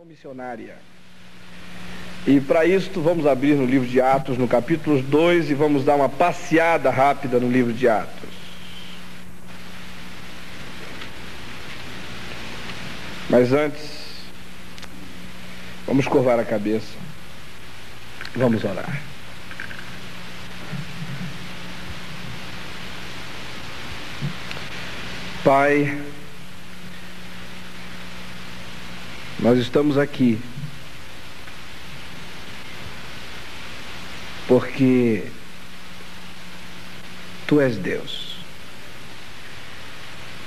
Missionária. E para isso vamos abrir no livro de Atos, no capítulo 2, e vamos dar uma passeada rápida no livro de Atos. Mas antes, vamos curvar a cabeça. Vamos orar. Pai, nós estamos aqui porque Tu és Deus,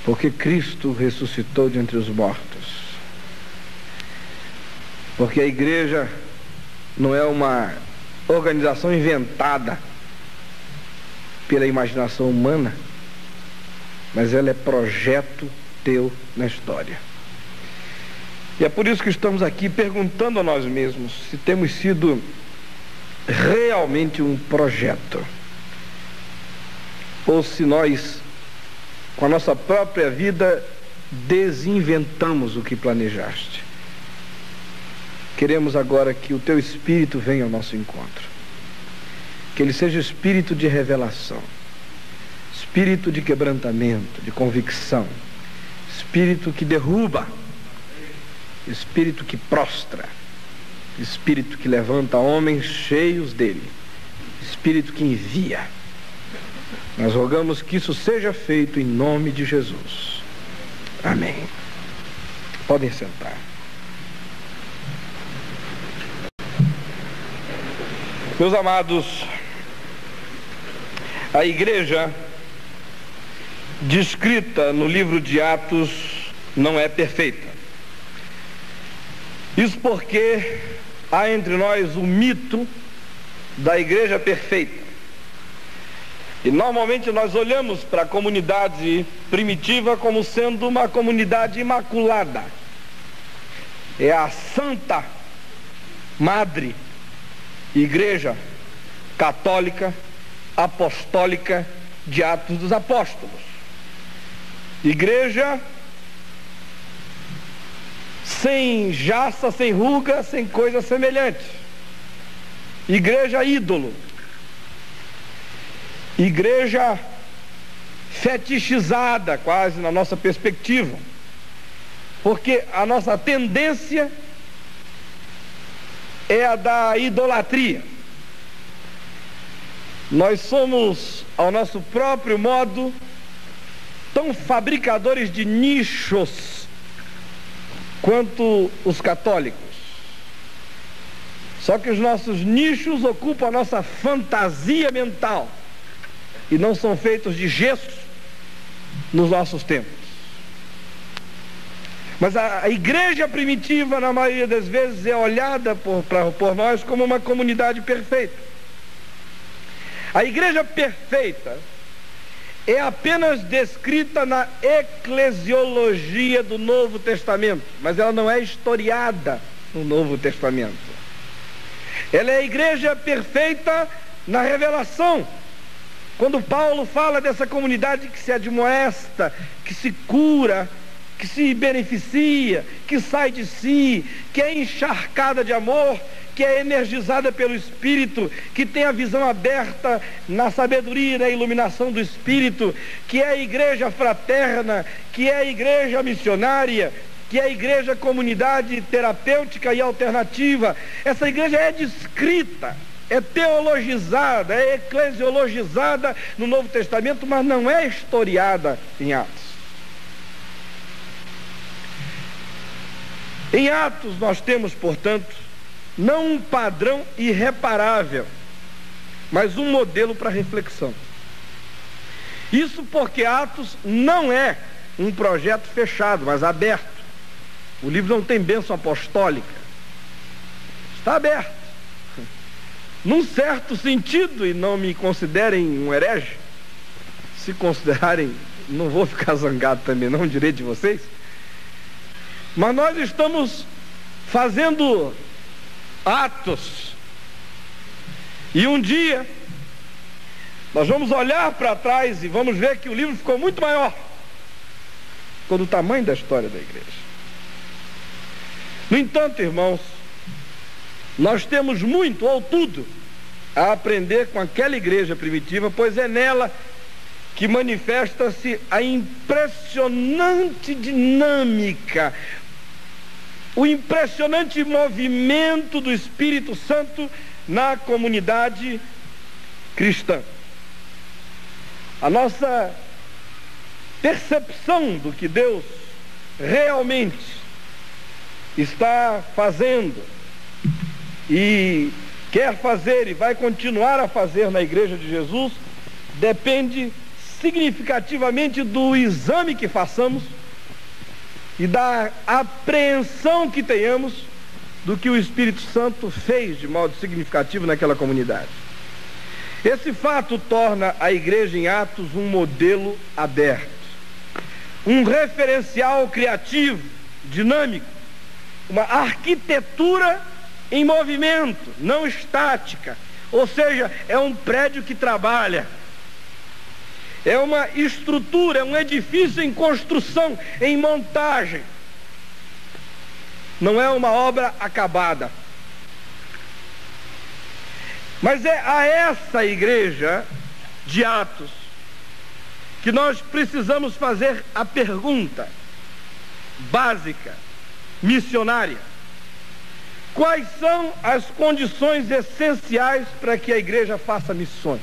porque Cristo ressuscitou de entre os mortos, porque a igreja não é uma organização inventada pela imaginação humana, mas ela é projeto Teu na história. E é por isso que estamos aqui perguntando a nós mesmos se temos sido realmente um projeto, ou se nós, com a nossa própria vida, desinventamos o que planejaste. Queremos agora que o Teu Espírito venha ao nosso encontro, que ele seja espírito de revelação, espírito de quebrantamento, de convicção, espírito que derruba, espírito que prostra, espírito que levanta homens cheios dele, espírito que envia. Nós rogamos que isso seja feito em nome de Jesus. Amém. Podem sentar. Meus amados, a igreja descrita no livro de Atos não é perfeita. Isso porque há entre nós o mito da igreja perfeita. E normalmente nós olhamos para a comunidade primitiva como sendo uma comunidade imaculada. É a Santa Madre Igreja Católica Apostólica de Atos dos Apóstolos. Igreja sem jaça, sem ruga, sem coisa semelhante. Igreja ídolo. Igreja fetichizada, quase na nossa perspectiva. Porque a nossa tendência é a da idolatria. Nós somos, ao nosso próprio modo, tão fabricadores de nichos quanto os católicos. Só que os nossos nichos ocupam a nossa fantasia mental e não são feitos de gesso nos nossos tempos. Mas a igreja primitiva, na maioria das vezes, é olhada por nós como uma comunidade perfeita. A igreja perfeita é apenas descrita na eclesiologia do Novo Testamento, mas ela não é historiada no Novo Testamento. Ela é a igreja perfeita na revelação. Quando Paulo fala dessa comunidade que se admoesta, que se cura, que se beneficia, que sai de si, que é encharcada de amor, que é energizada pelo Espírito, que tem a visão aberta na sabedoria e na iluminação do Espírito, que é a igreja fraterna, que é a igreja missionária, que é a igreja comunidade terapêutica e alternativa. Essa igreja é descrita, é teologizada, é eclesiologizada no Novo Testamento, mas não é historiada em Atos. Em Atos nós temos, portanto, não um padrão irreparável, mas um modelo para reflexão. Isso porque Atos não é um projeto fechado, mas aberto. O livro não tem bênção apostólica. Está aberto. Num certo sentido, e não me considerem um herege, se considerarem, não vou ficar zangado também, não, direito de vocês. Mas nós estamos fazendo Atos, e um dia nós vamos olhar para trás e vamos ver que o livro ficou muito maior, ficou do tamanho da história da igreja. No entanto, irmãos, nós temos muito ou tudo a aprender com aquela igreja primitiva, pois é nela que manifesta-se a impressionante dinâmica, o impressionante movimento do Espírito Santo na comunidade cristã. A nossa percepção do que Deus realmente está fazendo e quer fazer e vai continuar a fazer na Igreja de Jesus depende significativamente do exame que façamos e da apreensão que tenhamos do que o Espírito Santo fez de modo significativo naquela comunidade. Esse fato torna a igreja em Atos um modelo aberto, um referencial criativo, dinâmico, uma arquitetura em movimento, não estática, ou seja, é um prédio que trabalha. É uma estrutura, é um edifício em construção, em montagem. Não é uma obra acabada. Mas é a essa igreja de Atos que nós precisamos fazer a pergunta básica, missionária. Quais são as condições essenciais para que a igreja faça missões?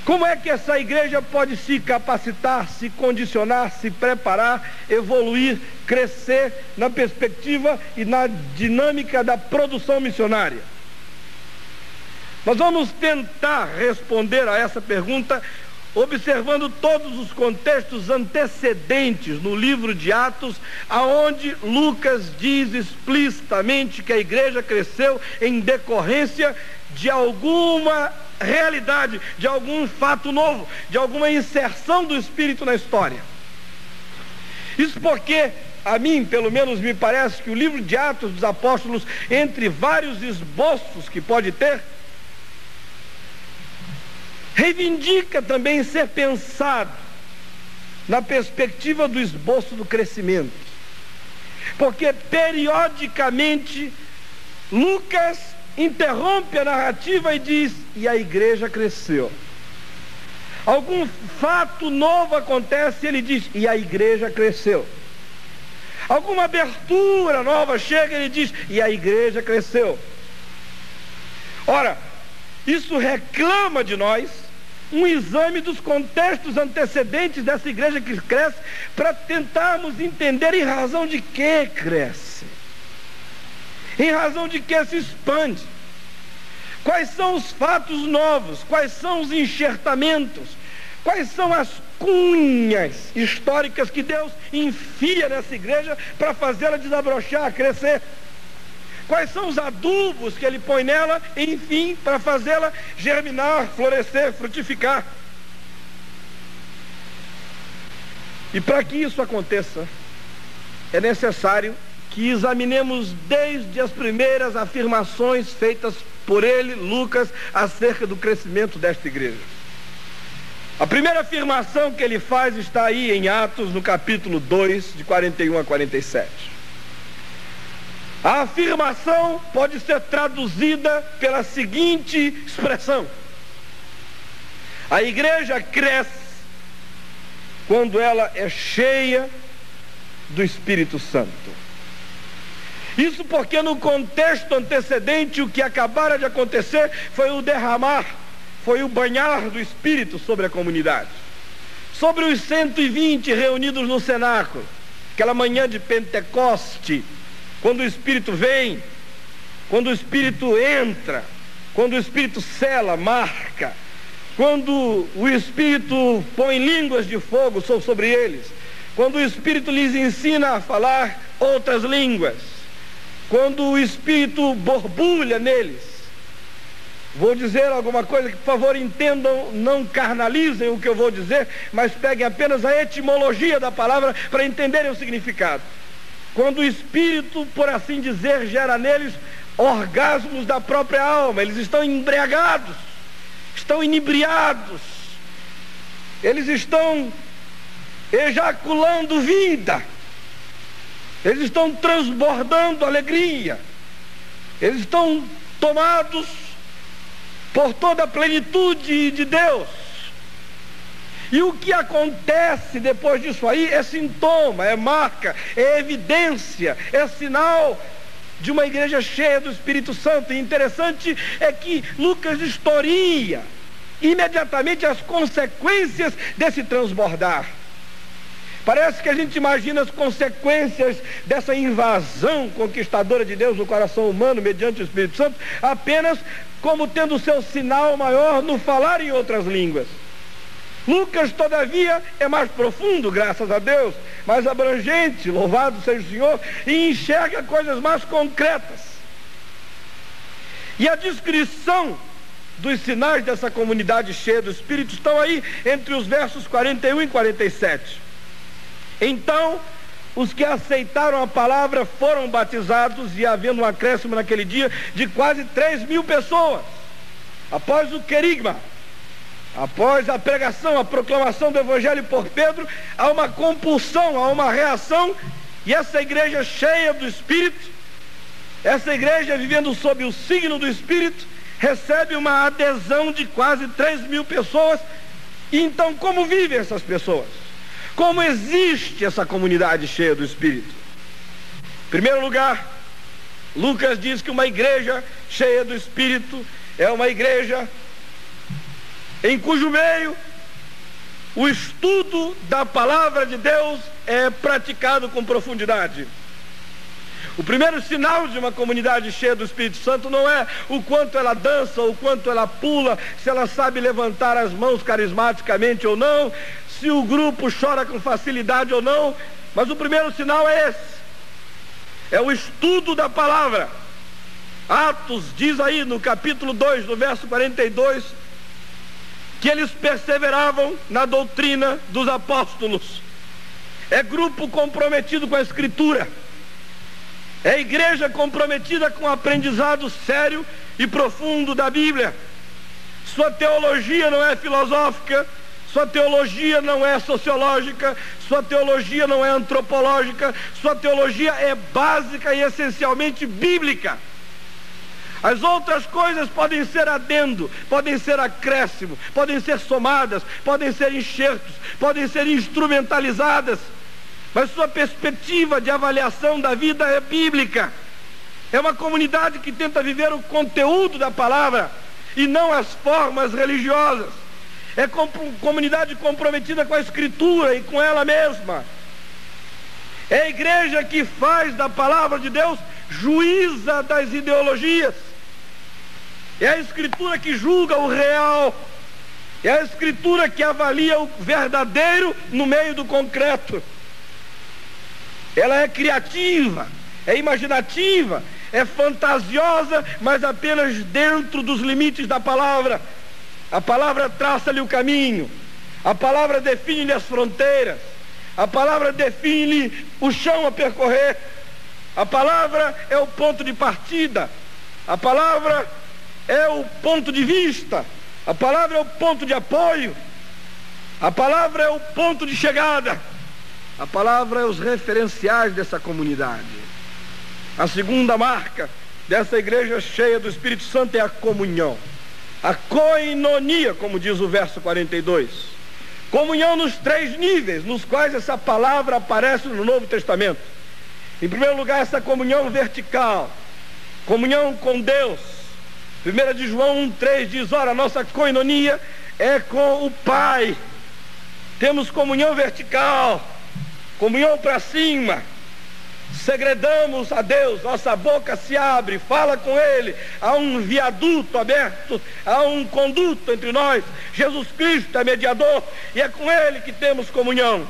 Como é que essa igreja pode se capacitar, se condicionar, se preparar, evoluir, crescer na perspectiva e na dinâmica da produção missionária? Nós vamos tentar responder a essa pergunta observando todos os contextos antecedentes no livro de Atos, aonde Lucas diz explicitamente que a igreja cresceu em decorrência de alguma realidade, de algum fato novo, de alguma inserção do Espírito na história. Isso porque, a mim, pelo menos me parece que o livro de Atos dos Apóstolos, entre vários esboços que pode ter, reivindica também ser pensado na perspectiva do esboço do crescimento. Porque periodicamente Lucas interrompe a narrativa e diz: e a igreja cresceu. Algum fato novo acontece e ele diz: e a igreja cresceu. Alguma abertura nova chega e ele diz: e a igreja cresceu. Ora, isso reclama de nós um exame dos contextos antecedentes dessa igreja que cresce, para tentarmos entender em razão de que cresce, em razão de que se expande, quais são os fatos novos, quais são os enxertamentos, quais são as cunhas históricas que Deus enfia nessa igreja para fazê-la desabrochar, crescer. Quais são os adubos que Ele põe nela, enfim, para fazê-la germinar, florescer, frutificar. E para que isso aconteça, é necessário que examinemos desde as primeiras afirmações feitas por ele, Lucas, acerca do crescimento desta igreja. A primeira afirmação que ele faz está aí em Atos, no capítulo 2, de 41 a 47. A afirmação pode ser traduzida pela seguinte expressão: a igreja cresce quando ela é cheia do Espírito Santo. Isso porque no contexto antecedente o que acabara de acontecer foi o derramar, foi o banhar do Espírito sobre a comunidade, sobre os 120 reunidos no cenáculo, aquela manhã de Pentecoste, quando o Espírito vem, quando o Espírito entra, quando o Espírito sela, marca, quando o Espírito põe línguas de fogo sobre eles, quando o Espírito lhes ensina a falar outras línguas, quando o Espírito borbulha neles. Vou dizer alguma coisa que, por favor, entendam, não carnalizem o que eu vou dizer, mas peguem apenas a etimologia da palavra para entenderem o significado. Quando o Espírito, por assim dizer, gera neles orgasmos da própria alma, eles estão embriagados, estão inebriados, eles estão ejaculando vida, Eles estão transbordando alegria. Eles estão tomados por toda a plenitude de Deus. E o que acontece depois disso aí é sintoma, é marca, é evidência, é sinal de uma igreja cheia do Espírito Santo. E interessante é que Lucas historia imediatamente as consequências desse transbordar. Parece que a gente imagina as consequências dessa invasão conquistadora de Deus no coração humano mediante o Espírito Santo apenas como tendo seu sinal maior no falar em outras línguas. Lucas, todavia, é mais profundo, graças a Deus, mais abrangente, louvado seja o Senhor, e enxerga coisas mais concretas. E a descrição dos sinais dessa comunidade cheia do Espírito estão aí entre os versos 41 e 47. Então, os que aceitaram a palavra foram batizados, e havendo um acréscimo naquele dia de quase 3.000 pessoas. Após o querigma, após a pregação, a proclamação do Evangelho por Pedro, há uma compulsão, há uma reação, e essa igreja cheia do Espírito, essa igreja vivendo sob o signo do Espírito, recebe uma adesão de quase 3.000 pessoas. E então, como vivem essas pessoas? Como existe essa comunidade cheia do Espírito? Em primeiro lugar, Lucas diz que uma igreja cheia do Espírito é uma igreja em cujo meio o estudo da palavra de Deus é praticado com profundidade. O primeiro sinal de uma comunidade cheia do Espírito Santo não é o quanto ela dança, o quanto ela pula, se ela sabe levantar as mãos carismaticamente ou não, se o grupo chora com facilidade ou não, mas o primeiro sinal é esse, é o estudo da palavra. Atos diz aí no capítulo 2, no verso 42, que eles perseveravam na doutrina dos apóstolos. É grupo comprometido com a Escritura, é igreja comprometida com o aprendizado sério e profundo da Bíblia. Sua teologia não é filosófica, sua teologia não é sociológica, sua teologia não é antropológica, sua teologia é básica e essencialmente bíblica. As outras coisas podem ser adendo, podem ser acréscimo, podem ser somadas, podem ser enxertos, podem ser instrumentalizadas, mas sua perspectiva de avaliação da vida é bíblica. É uma comunidade que tenta viver o conteúdo da palavra e não as formas religiosas. É comunidade comprometida com a Escritura e com ela mesma. É a igreja que faz da palavra de Deus juíza das ideologias. É a Escritura que julga o real. É a Escritura que avalia o verdadeiro no meio do concreto. Ela é criativa, é imaginativa, é fantasiosa, mas apenas dentro dos limites da palavra. A palavra traça-lhe o caminho, a palavra define-lhe as fronteiras, a palavra define-lhe o chão a percorrer, a palavra é o ponto de partida, a palavra é o ponto de vista, a palavra é o ponto de apoio, a palavra é o ponto de chegada, a palavra é os referenciais dessa comunidade. A segunda marca dessa igreja cheia do Espírito Santo é a comunhão. A koinonia, como diz o verso 42. Comunhão nos 3 níveis nos quais essa palavra aparece no Novo Testamento. Em primeiro lugar, essa comunhão vertical, comunhão com Deus. 1 de João 1,3 diz: ora, a nossa koinonia é com o Pai. Temos comunhão vertical, comunhão para cima. Segredamos a Deus, nossa boca se abre, fala com Ele, há um viaduto aberto, há um conduto entre nós. Jesus Cristo é mediador e é com Ele que temos comunhão.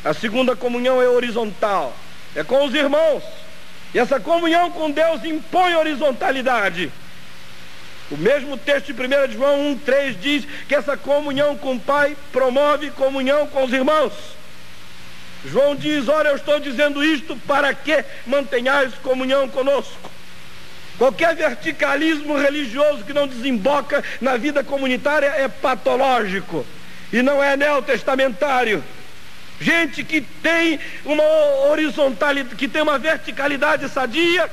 A segunda comunhão é horizontal, é com os irmãos, e essa comunhão com Deus impõe horizontalidade. O mesmo texto de 1 de João 1,3 diz que essa comunhão com o Pai promove comunhão com os irmãos. João diz: ora, eu estou dizendo isto para que mantenhais comunhão conosco. Qualquer verticalismo religioso que não desemboca na vida comunitária é patológico e não é neotestamentário. gente que tem uma horizontalidade, que tem uma verticalidade sadia,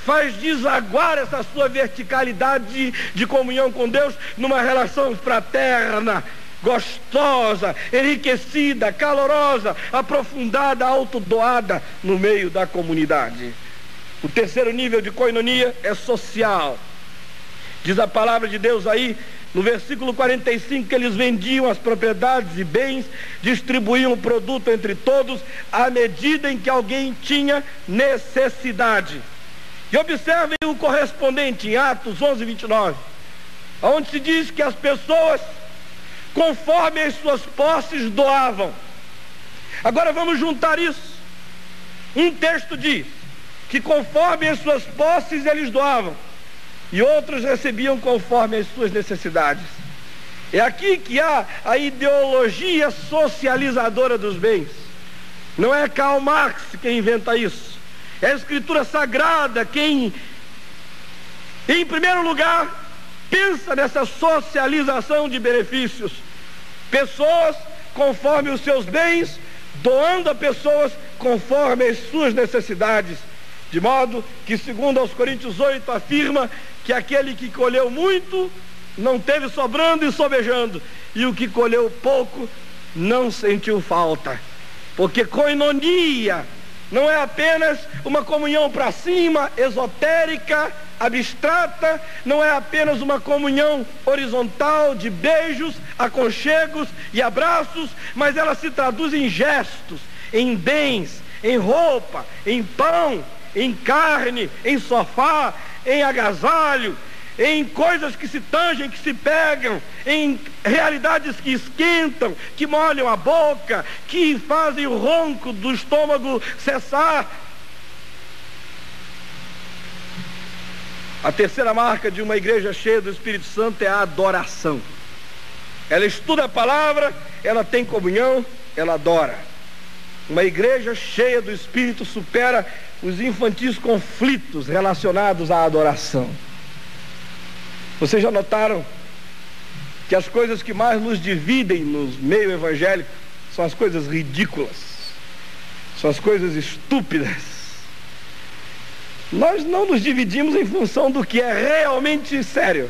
faz desaguar essa sua verticalidade de comunhão com Deus numa relação fraterna, gostosa, enriquecida, calorosa, aprofundada, autodoada no meio da comunidade. O terceiro nível de koinonia é social. Diz a palavra de Deus aí, no versículo 45, que eles vendiam as propriedades e bens, distribuíam o produto entre todos, à medida em que alguém tinha necessidade. E observem o correspondente em Atos 11, 29, onde se diz que as pessoas, conforme as suas posses, doavam. Agora vamos juntar isso. Um texto diz que conforme as suas posses eles doavam, e outros recebiam conforme as suas necessidades. É aqui que há a ideologia socializadora dos bens. Não é Karl Marx quem inventa isso. É a Escritura Sagrada quem, em primeiro lugar, pensa nessa socialização de benefícios. Pessoas conforme os seus bens, doando a pessoas conforme as suas necessidades. De modo que, segundo aos Coríntios 8, afirma que aquele que colheu muito não teve sobrando e sobejando, e o que colheu pouco não sentiu falta. Porque koinonia não é apenas uma comunhão para cima, esotérica, abstrata, não é apenas uma comunhão horizontal de beijos, aconchegos e abraços, mas ela se traduz em gestos, em bens, em roupa, em pão, em carne, em sofá, em agasalho, em coisas que se tangem, que se pegam, em realidades que esquentam, que molham a boca, que fazem o ronco do estômago cessar. A terceira marca de uma igreja cheia do Espírito Santo é a adoração. Ela estuda a palavra, ela tem comunhão, ela adora. Uma igreja cheia do Espírito supera os infantis conflitos relacionados à adoração. Vocês já notaram que as coisas que mais nos dividem no meio evangélico são as coisas ridículas, são as coisas estúpidas. Nós não nos dividimos em função do que é realmente sério.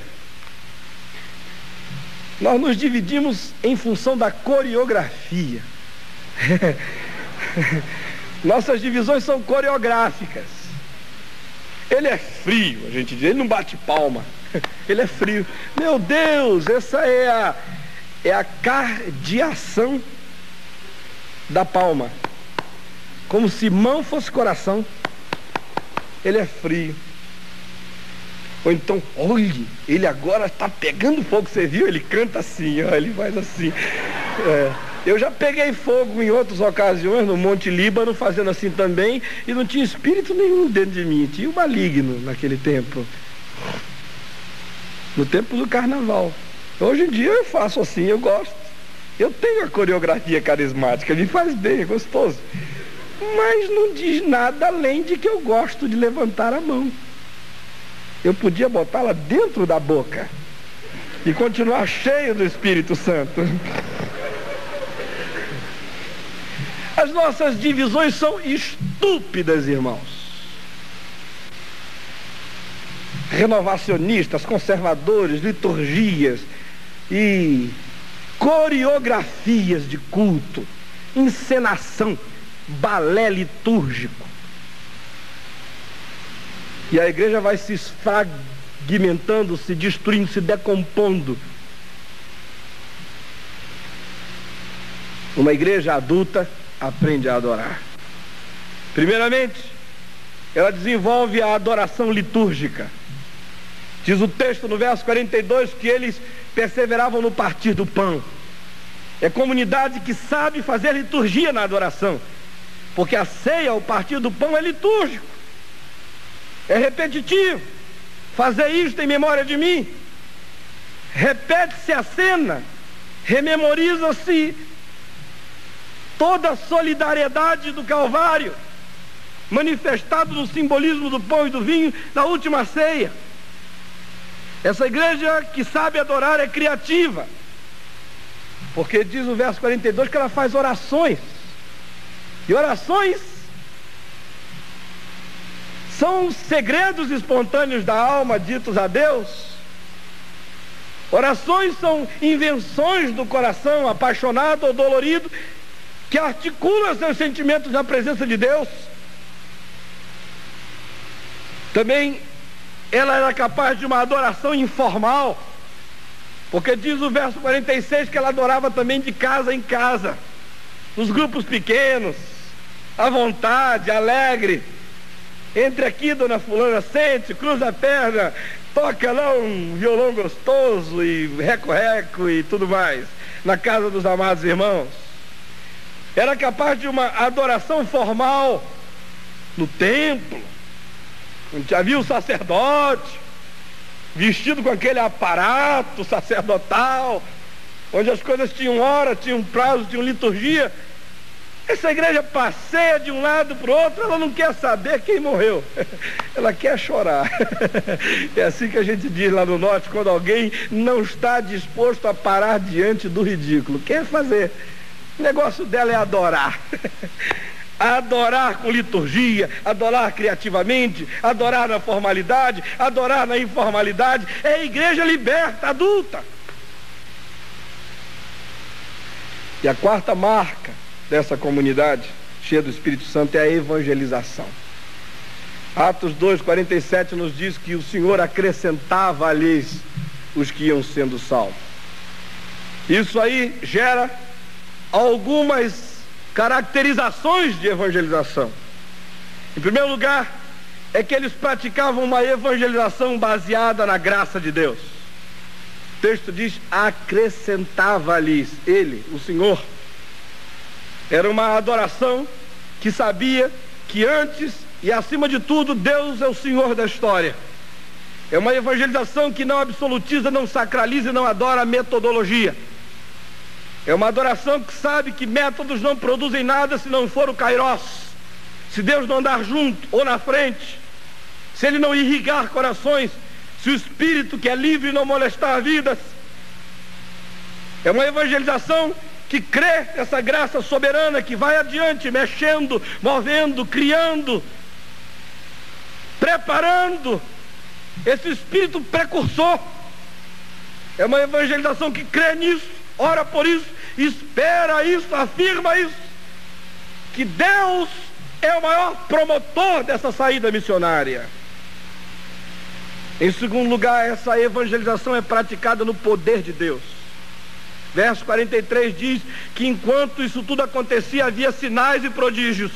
Nós nos dividimos em função da coreografia. Nossas divisões são coreográficas. Ele é frio, a gente diz, ele não bate palma. Ele é frio. Meu Deus, essa é a cardiação da palma. Como se mão fosse coração. Ele é frio. Ou então, olhe, ele agora está pegando fogo. Você viu? Ele canta assim, ó, ele faz assim. Eu já peguei fogo em outras ocasiões, no Monte Líbano, fazendo assim também, e não tinha espírito nenhum dentro de mim. Tinha o maligno naquele tempo. No tempo do carnaval. Hoje em dia eu faço assim, eu gosto. Eu tenho a coreografia carismática, me faz bem, é gostoso. Mas não diz nada além de que eu gosto de levantar a mão. Eu podia botá-la dentro da boca e continuar cheio do Espírito Santo. As nossas divisões são estúpidas, irmãos. Renovacionistas, conservadores, liturgias e coreografias de culto, encenação, balé litúrgico. E a igreja vai se fragmentando, se destruindo, se decompondo. Uma igreja adulta aprende a adorar. Primeiramente, ela desenvolve a adoração litúrgica. Diz o texto no verso 42 que eles perseveravam no partir do pão. É comunidade que sabe fazer liturgia na adoração, porque a ceia, o partir do pão, é litúrgico, é repetitivo. Fazer isto em memória de mim. Repete-se a cena, rememoriza-se toda a solidariedade do Calvário, manifestado no simbolismo do pão e do vinho da última ceia. Essa igreja que sabe adorar é criativa, porque diz o verso 42 que ela faz orações. E orações são segredos espontâneos da alma ditos a Deus. Orações são invenções do coração apaixonado ou dolorido que articula seus sentimentos na presença de Deus. Também ela era capaz de uma adoração informal, porque diz o verso 46 que ela adorava também de casa em casa, nos grupos pequenos, à vontade, alegre. Entre aqui, dona fulana, sente, cruza a perna, toca lá um violão gostoso e reco-reco e tudo mais, na casa dos amados irmãos. Era capaz de uma adoração formal no templo, onde já viu o sacerdote vestido com aquele aparato sacerdotal, onde as coisas tinham hora, tinham prazo, tinham liturgia. Essa igreja passeia de um lado para o outro, ela não quer saber quem morreu, ela quer chorar. É assim que a gente diz lá no norte, quando alguém não está disposto a parar diante do ridículo, quer fazer. O negócio dela é adorar. Adorar com liturgia, adorar criativamente, adorar na formalidade, adorar na informalidade. É a igreja liberta, adulta. E a quarta marca dessa comunidade cheia do Espírito Santo é a evangelização. Atos 2:47 nos diz que o Senhor acrescentava-lhes os que iam sendo salvos. Isso aí gera algumas caracterizações de evangelização. Em primeiro lugar, é que eles praticavam uma evangelização baseada na graça de Deus. O texto diz: acrescentava-lhes, ele, o Senhor. Era uma adoração que sabia que antes e acima de tudo Deus é o Senhor da história. É uma evangelização que não absolutiza, não sacraliza e não adora a metodologia. É uma adoração que sabe que métodos não produzem nada se não for o Kairos, se Deus não andar junto ou na frente, se Ele não irrigar corações, se o Espírito que é livre não molestar vidas. É uma evangelização que crê nessa graça soberana que vai adiante, mexendo, movendo, criando, preparando esse Espírito precursor. É uma evangelização que crê nisso, ora por isso, espera isso, afirma isso, que Deus é o maior promotor dessa saída missionária. Em segundo lugar, essa evangelização é praticada no poder de Deus. Verso 43 diz que enquanto isso tudo acontecia, havia sinais e prodígios.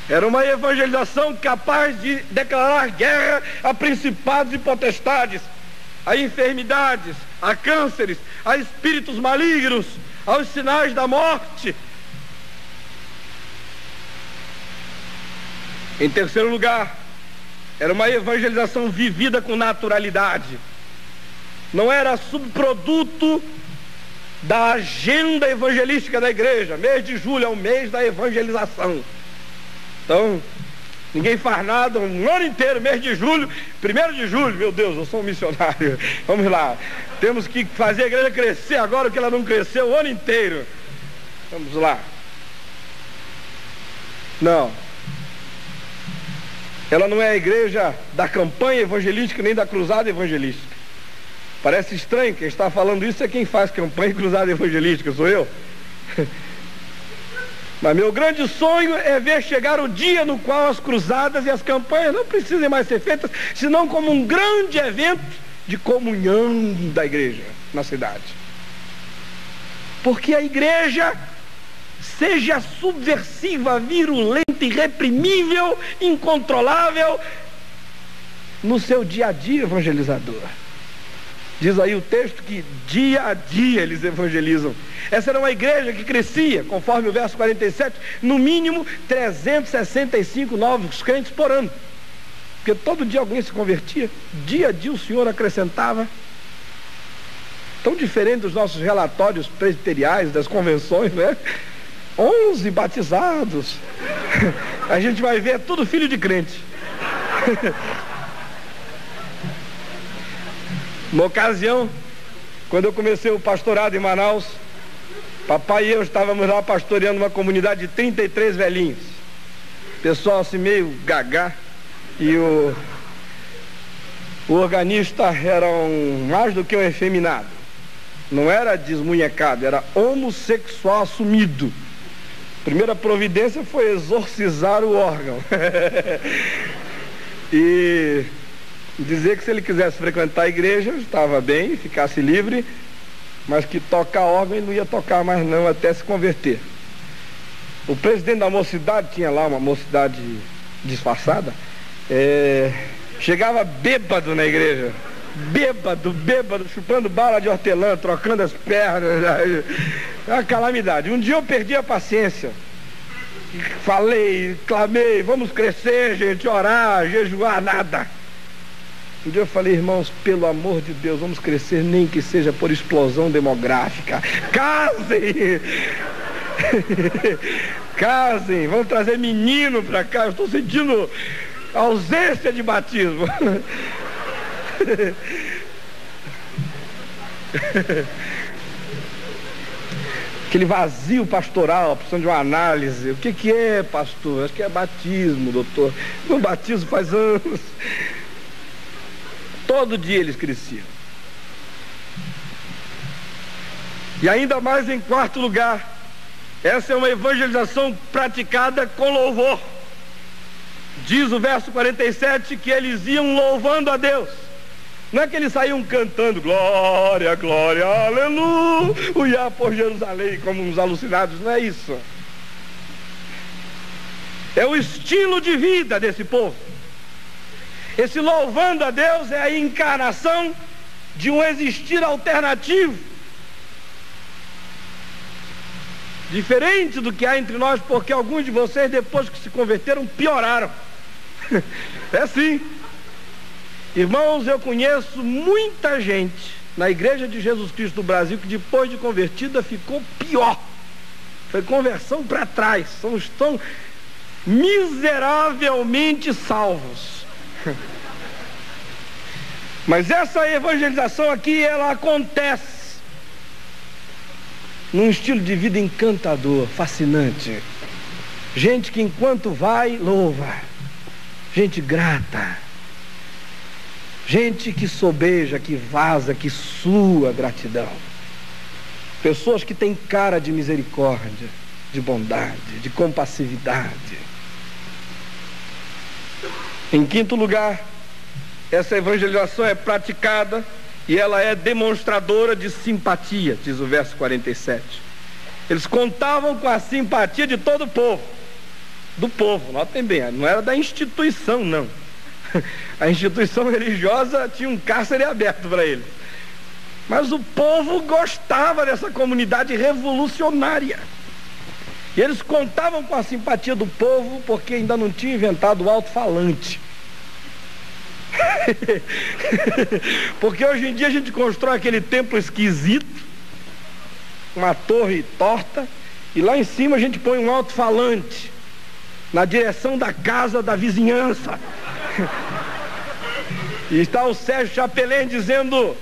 Era uma evangelização capaz de declarar guerra a principados e potestades, a enfermidades, a cânceres, a espíritos malignos, aos sinais da morte. Em terceiro lugar, era uma evangelização vivida com naturalidade. Não era subproduto da agenda evangelística da igreja. Mês de julho é o mês da evangelização. Então, ninguém faz nada um ano inteiro, mês de julho, 1º de julho, meu Deus, eu sou um missionário. Vamos lá, temos que fazer a igreja crescer agora, o que ela não cresceu o ano inteiro. Vamos lá. Não. Ela não é a igreja da campanha evangelística, nem da cruzada evangelística. Parece estranho, quem está falando isso é quem faz campanha e cruzada evangelística, sou eu. Mas meu grande sonho é ver chegar o dia no qual as cruzadas e as campanhas não precisem mais ser feitas, senão como um grande evento de comunhão da igreja na cidade. Porque a igreja seja subversiva, virulenta, irreprimível, incontrolável no seu dia a dia evangelizador. Diz aí o texto que dia a dia eles evangelizam. Essa era uma igreja que crescia, conforme o verso 47, no mínimo 365 novos crentes por ano. Porque todo dia alguém se convertia, dia a dia o Senhor acrescentava. Tão diferente dos nossos relatórios presbiteriais, das convenções, não é? 11 batizados. A gente vai ver, é tudo filho de crente. Uma ocasião, quando eu comecei o pastorado em Manaus, Papai e eu estávamos lá pastoreando uma comunidade de 33 velhinhos. Pessoal assim meio gagá. E o organista era mais do que um efeminado. Não era desmunhecado, era homossexual assumido. Primeira providência foi exorcizar o órgão. E dizer que se ele quisesse frequentar a igreja, estava bem, ficasse livre, mas que tocar órgão ele não ia tocar mais não, até se converter. O presidente da mocidade, tinha lá uma mocidade disfarçada, chegava bêbado na igreja, bêbado, chupando bala de hortelã, trocando as pernas, é uma calamidade. Um dia eu perdi a paciência, falei, clamei, vamos crescer, gente, orar, jejuar, nada. Um dia eu falei, irmãos, pelo amor de Deus, vamos crescer, nem que seja por explosão demográfica. Casem! Casem, vamos trazer menino para cá, eu estou sentindo ausência de batismo. Aquele vazio pastoral, precisando de uma análise. O que é, pastor? Acho que é batismo, doutor. Meu batismo faz anos. Todo dia eles cresciam. E ainda mais em quarto lugar, essa é uma evangelização praticada com louvor. Diz o verso 47 que eles iam louvando a Deus. Não é que eles saíam cantando glória, glória, aleluia por Jerusalém, como uns alucinados, não é isso. É o estilo de vida desse povo. Esse louvando a Deus é a encarnação de um existir alternativo, diferente do que há entre nós, porque alguns de vocês, depois que se converteram, pioraram. É assim. Irmãos, eu conheço muita gente na Igreja de Jesus Cristo do Brasil que depois de convertida ficou pior. Foi conversão para trás. Estão miseravelmente salvos. Mas essa evangelização aqui, ela acontece num estilo de vida encantador, fascinante. Gente que enquanto vai, louva. Gente grata. Gente que sobeja, que vaza, que sua gratidão. Pessoas que têm cara de misericórdia, de bondade, de compassividade. Em quinto lugar, essa evangelização é praticada e ela é demonstradora de simpatia, diz o verso 47. Eles contavam com a simpatia de todo o povo. Do povo, notem bem, não era da instituição, não. A instituição religiosa tinha um cárcere aberto para eles. Mas o povo gostava dessa comunidade revolucionária. E eles contavam com a simpatia do povo porque ainda não tinha inventado o alto-falante. Porque hoje em dia a gente constrói aquele templo esquisito, uma torre torta, e lá em cima a gente põe um alto-falante na direção da casa da vizinhança. E está o Sérgio Chapelin dizendo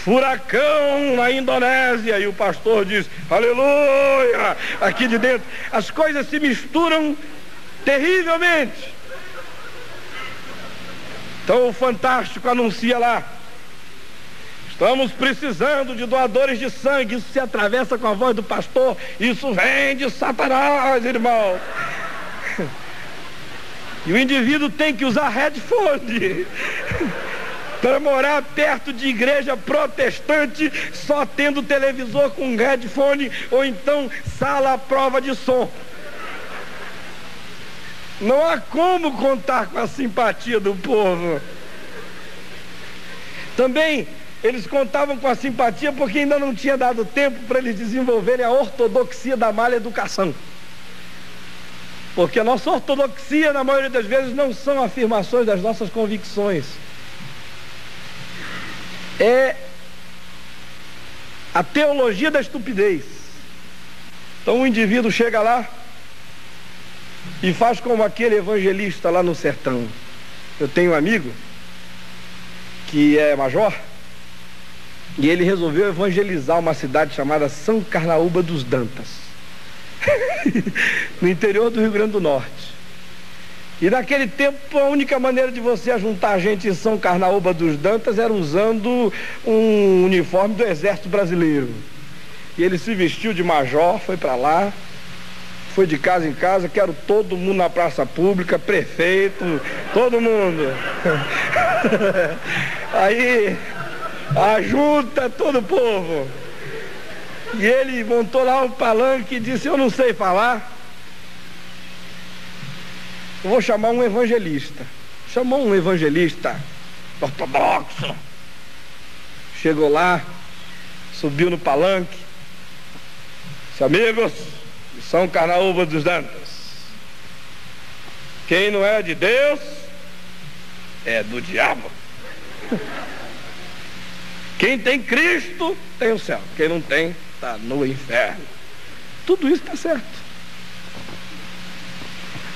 furacão na Indonésia, e o pastor diz aleluia aqui de dentro. As coisas se misturam terrivelmente. Então o Fantástico anuncia lá: estamos precisando de doadores de sangue. Isso se atravessa com a voz do pastor. Isso vem de Satanás, irmão. E o indivíduo tem que usar headphone para morar perto de igreja protestante, só tendo televisor com headphone, ou então sala à prova de som. Não há como contar com a simpatia do povo. Também eles contavam com a simpatia porque ainda não tinha dado tempo para eles desenvolverem a ortodoxia da mal educação. Porque a nossa ortodoxia, na maioria das vezes, não são afirmações das nossas convicções. É a teologia da estupidez. Então o indivíduo chega lá e faz como aquele evangelista lá no sertão. Eu tenho um amigo que é major E ele resolveu evangelizar uma cidade chamada São Carnaúba dos Dantas, no interior do Rio Grande do Norte. E naquele tempo a única maneira de você ajuntar gente em São Carnaúba dos Dantas era usando um uniforme do Exército Brasileiro. E ele se vestiu de major, foi para lá, foi de casa em casa, quero todo mundo na praça pública, prefeito, todo mundo. Aí ajunta todo o povo. E ele montou lá um palanque e disse: eu não sei falar, eu vou chamar um evangelista. Chamou um evangelista ortodoxo. Chegou lá, subiu no palanque, disse: amigos de São Carnaúba dos Dantas, quem não é de Deus é do diabo. Quem tem Cristo tem o céu, quem não tem está no inferno. Tudo isso está certo.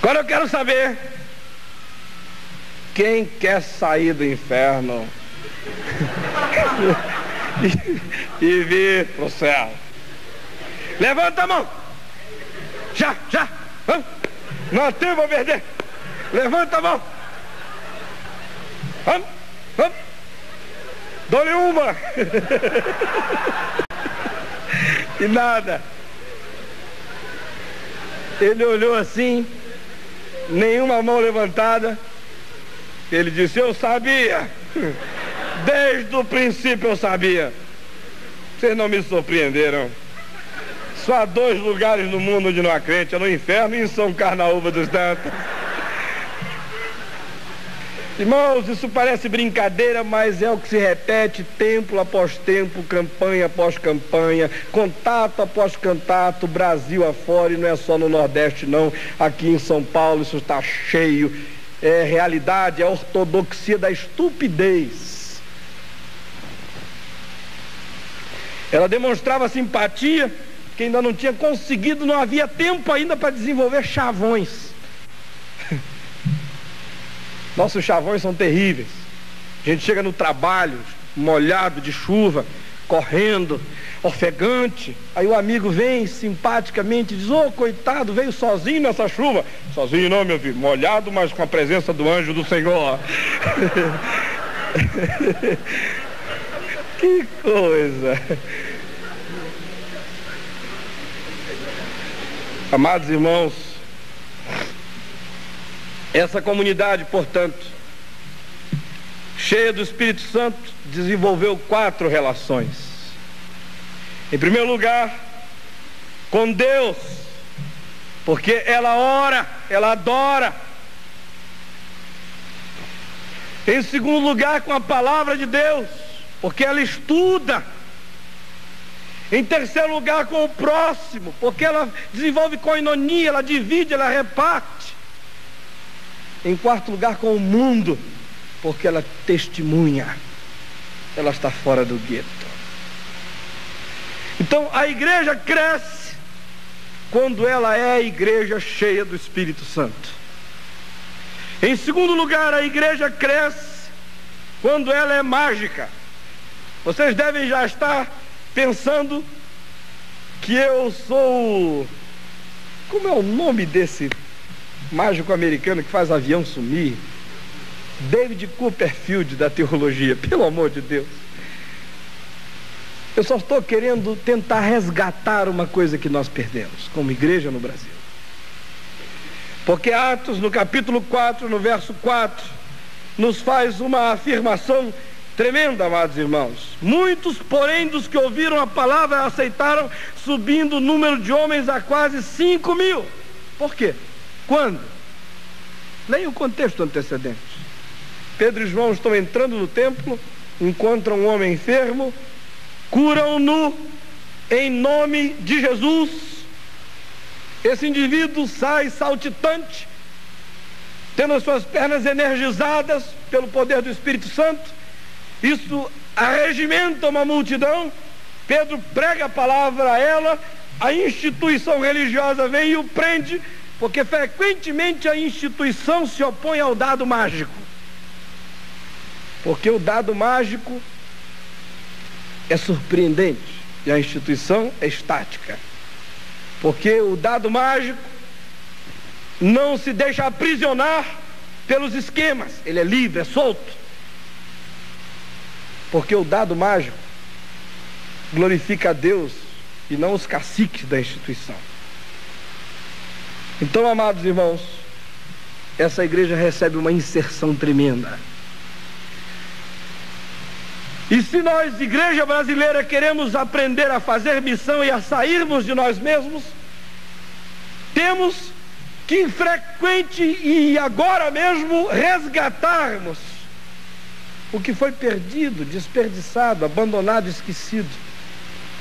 Agora eu quero saber, quem quer sair do inferno e vir para o céu? Levanta a mão. Já. Vamos. Não há tempo a perder. Levanta a mão. Vamos. Dou-lhe uma. E nada. Ele olhou assim, nenhuma mão levantada. Ele disse: eu sabia. Desde o princípio eu sabia. Vocês não me surpreenderam. Só há 2 lugares no mundo onde não há crente: é no inferno e em São Carnaúba dos Dantas. Irmãos, isso parece brincadeira, mas é o que se repete templo após templo, campanha após campanha, contato após contato, Brasil afora, e não é só no Nordeste não, aqui em São Paulo isso está cheio. É realidade, é a ortodoxia da estupidez. Ela demonstrava simpatia, que ainda não tinha conseguido, não havia tempo ainda para desenvolver chavões. Nossos chavões são terríveis. A gente chega no trabalho, molhado de chuva, correndo, ofegante. Aí o amigo vem simpaticamente e diz: ô, coitado, veio sozinho nessa chuva. Sozinho não, meu filho, molhado, mas com a presença do anjo do Senhor. Que coisa. Amados irmãos, essa comunidade, portanto, cheia do Espírito Santo, desenvolveu 4 relações. Em primeiro lugar, com Deus, porque ela ora, ela adora. Em segundo lugar, com a palavra de Deus, porque ela estuda. Em terceiro lugar, com o próximo, porque ela desenvolve koinonia, ela divide, ela reparte. Em quarto lugar, com o mundo, porque ela testemunha, ela está fora do gueto. Então a igreja cresce quando ela é a igreja cheia do Espírito Santo. Em segundo lugar, a igreja cresce quando ela é mágica. Vocês devem já estar pensando que eu sou... Como é o nome desse mágico americano que faz avião sumir? David Copperfield da teologia, pelo amor de Deus. Eu só estou querendo tentar resgatar uma coisa que nós perdemos como igreja no Brasil. Porque Atos, no capítulo 4, no verso 4, nos faz uma afirmação tremenda, amados irmãos. Muitos, porém, dos que ouviram a palavra aceitaram, subindo o número de homens a quase 5.000. Por quê? Quando? Leia o contexto antecedente. Pedro e João estão entrando no templo, encontram um homem enfermo, curam-no em nome de Jesus. Esse indivíduo sai saltitante, tendo as suas pernas energizadas pelo poder do Espírito Santo. Isso arregimenta uma multidão. Pedro prega a palavra a ela, a instituição religiosa vem e o prende, porque frequentemente a instituição se opõe ao dado mágico. Porque o dado mágico é surpreendente e a instituição é estática. Porque o dado mágico não se deixa aprisionar pelos esquemas, ele é livre, é solto. Porque o dado mágico glorifica a Deus e não os caciques da instituição. Então, amados irmãos, essa igreja recebe uma inserção tremenda. E se nós, igreja brasileira, queremos aprender a fazer missão e a sairmos de nós mesmos, temos que frequente e agora mesmo resgatarmos o que foi perdido, desperdiçado, abandonado, esquecido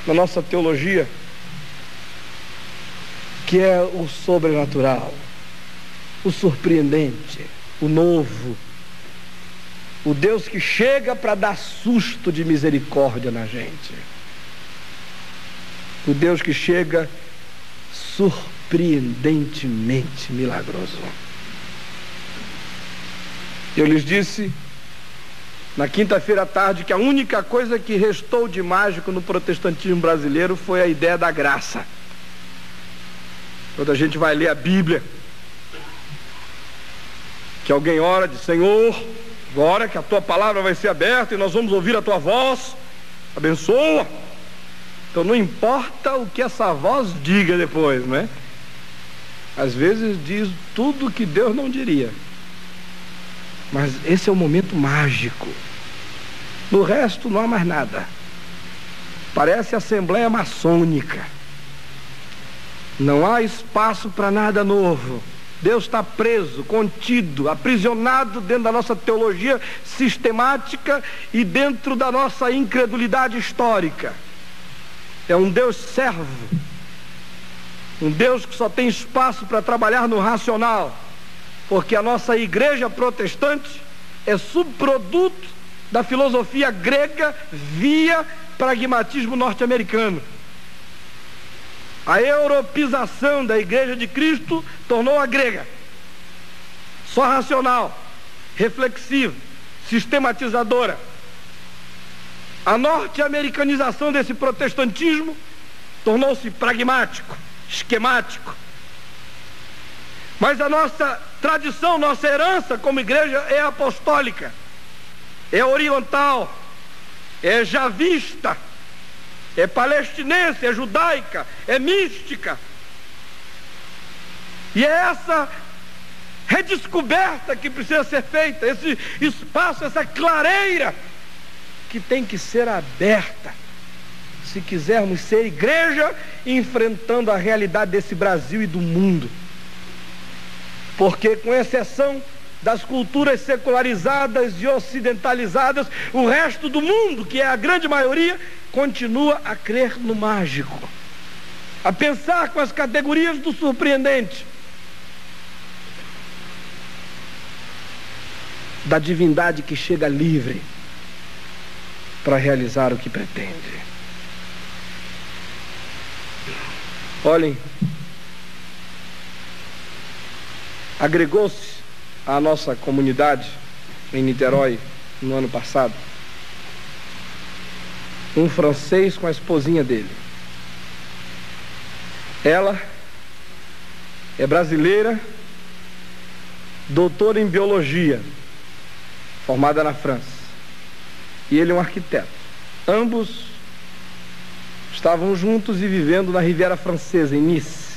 na nossa teologia, que é o sobrenatural, o surpreendente, o novo, o Deus que chega para dar susto de misericórdia na gente, o Deus que chega surpreendentemente milagroso. Eu lhes disse na quinta-feira à tarde que a única coisa que restou de mágico no protestantismo brasileiro foi a ideia da graça. Quando a gente vai ler a Bíblia, que alguém ora, diz: Senhor, agora que a tua palavra vai ser aberta e nós vamos ouvir a tua voz, abençoa. Então não importa o que essa voz diga depois, não é? Às vezes diz tudo que Deus não diria. Mas esse é o momento mágico. No resto não há mais nada. Parece assembleia maçônica. Não há espaço para nada novo. Deus está preso, contido, aprisionado dentro da nossa teologia sistemática e dentro da nossa incredulidade histórica. É um Deus servo. Um Deus que só tem espaço para trabalhar no racional. Porque a nossa igreja protestante é subproduto da filosofia grega via pragmatismo norte-americano. A europeização da igreja de Cristo tornou-a grega. Só racional, reflexiva, sistematizadora. A norte-americanização desse protestantismo tornou-se pragmático, esquemático. Mas a nossa tradição, nossa herança como igreja é apostólica, é oriental, é javista, é palestinense, é judaica, é mística. E é essa redescoberta que precisa ser feita, esse espaço, essa clareira que tem que ser aberta, se quisermos ser igreja enfrentando a realidade desse Brasil e do mundo. Porque, com exceção das culturas secularizadas e ocidentalizadas, o resto do mundo, que é a grande maioria, continua a crer no mágico, a pensar com as categorias do surpreendente, da divindade que chega livre para realizar o que pretende. Olhem, agregou-se à nossa comunidade em Niterói no ano passado um francês com a esposinha dele. Ela é brasileira, doutora em biologia, formada na França, e ele é um arquiteto. Ambos estavam juntos e vivendo na Riviera Francesa, em Nice.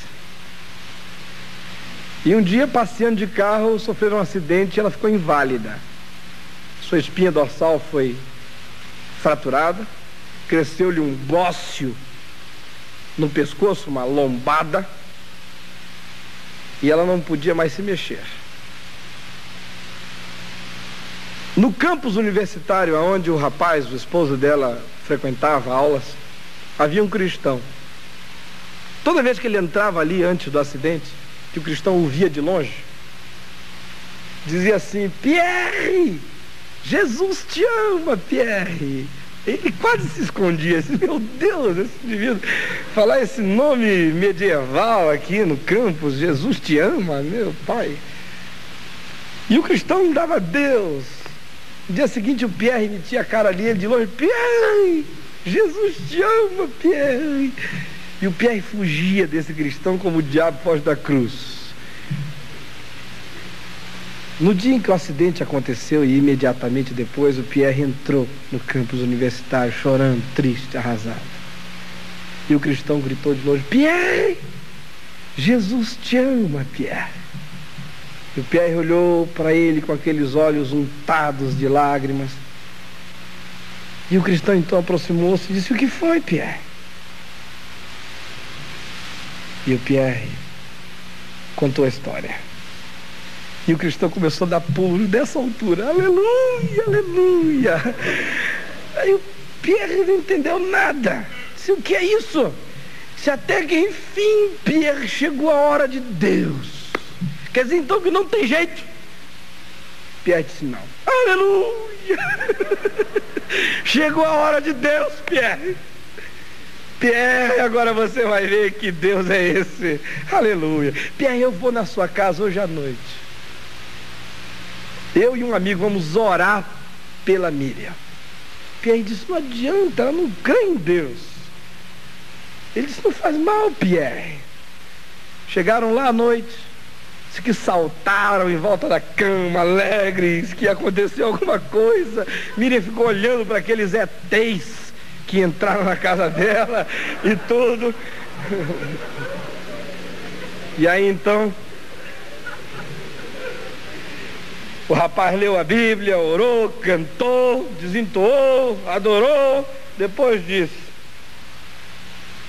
E um dia, passeando de carro, sofreram um acidente e ela ficou inválida. Sua espinha dorsal foi fraturada, cresceu-lhe um bócio no pescoço, uma lombada, e ela não podia mais se mexer. No campus universitário, onde o rapaz, o esposo dela, frequentava aulas, havia um cristão. Toda vez que ele entrava ali antes do acidente, que o cristão o via de longe, dizia assim: Pierre, Jesus te ama, Pierre. Ele quase se escondia, assim, meu Deus, esse indivíduo, falar esse nome medieval aqui no campus, Jesus te ama, meu pai. E o cristão dava Deus. No dia seguinte o Pierre metia a cara ali, ele de longe: Pierre, Jesus te ama, Pierre. E o Pierre fugia desse cristão como o diabo foge da cruz. No dia em que o acidente aconteceu e imediatamente depois, o Pierre entrou no campus universitário chorando, triste, arrasado. E o cristão gritou de longe: Pierre, Jesus te ama, Pierre. E o Pierre olhou para ele com aqueles olhos untados de lágrimas. E o cristão então aproximou-se e disse: o que foi, Pierre? E o Pierre contou a história. E o cristão começou a dar pulos dessa altura. Aleluia, aleluia. Aí o Pierre não entendeu nada. Disse: o que é isso? Disse: até que enfim, Pierre, chegou a hora de Deus. Quer dizer então que não tem jeito? Pierre disse: não. Aleluia. Chegou a hora de Deus, Pierre. Pierre, agora você vai ver que Deus é esse. Aleluia. Pierre, eu vou na sua casa hoje à noite. Eu e um amigo vamos orar pela Miriam. Pierre disse: não adianta, ela não crê em Deus. Ele disse: não faz mal, Pierre. Chegaram lá à noite, disse que saltaram em volta da cama, alegres, que aconteceu alguma coisa. Miriam ficou olhando para aqueles ETs que entraram na casa dela e tudo. E aí então o rapaz leu a Bíblia, orou, cantou, desentoou, adorou. Depois disse: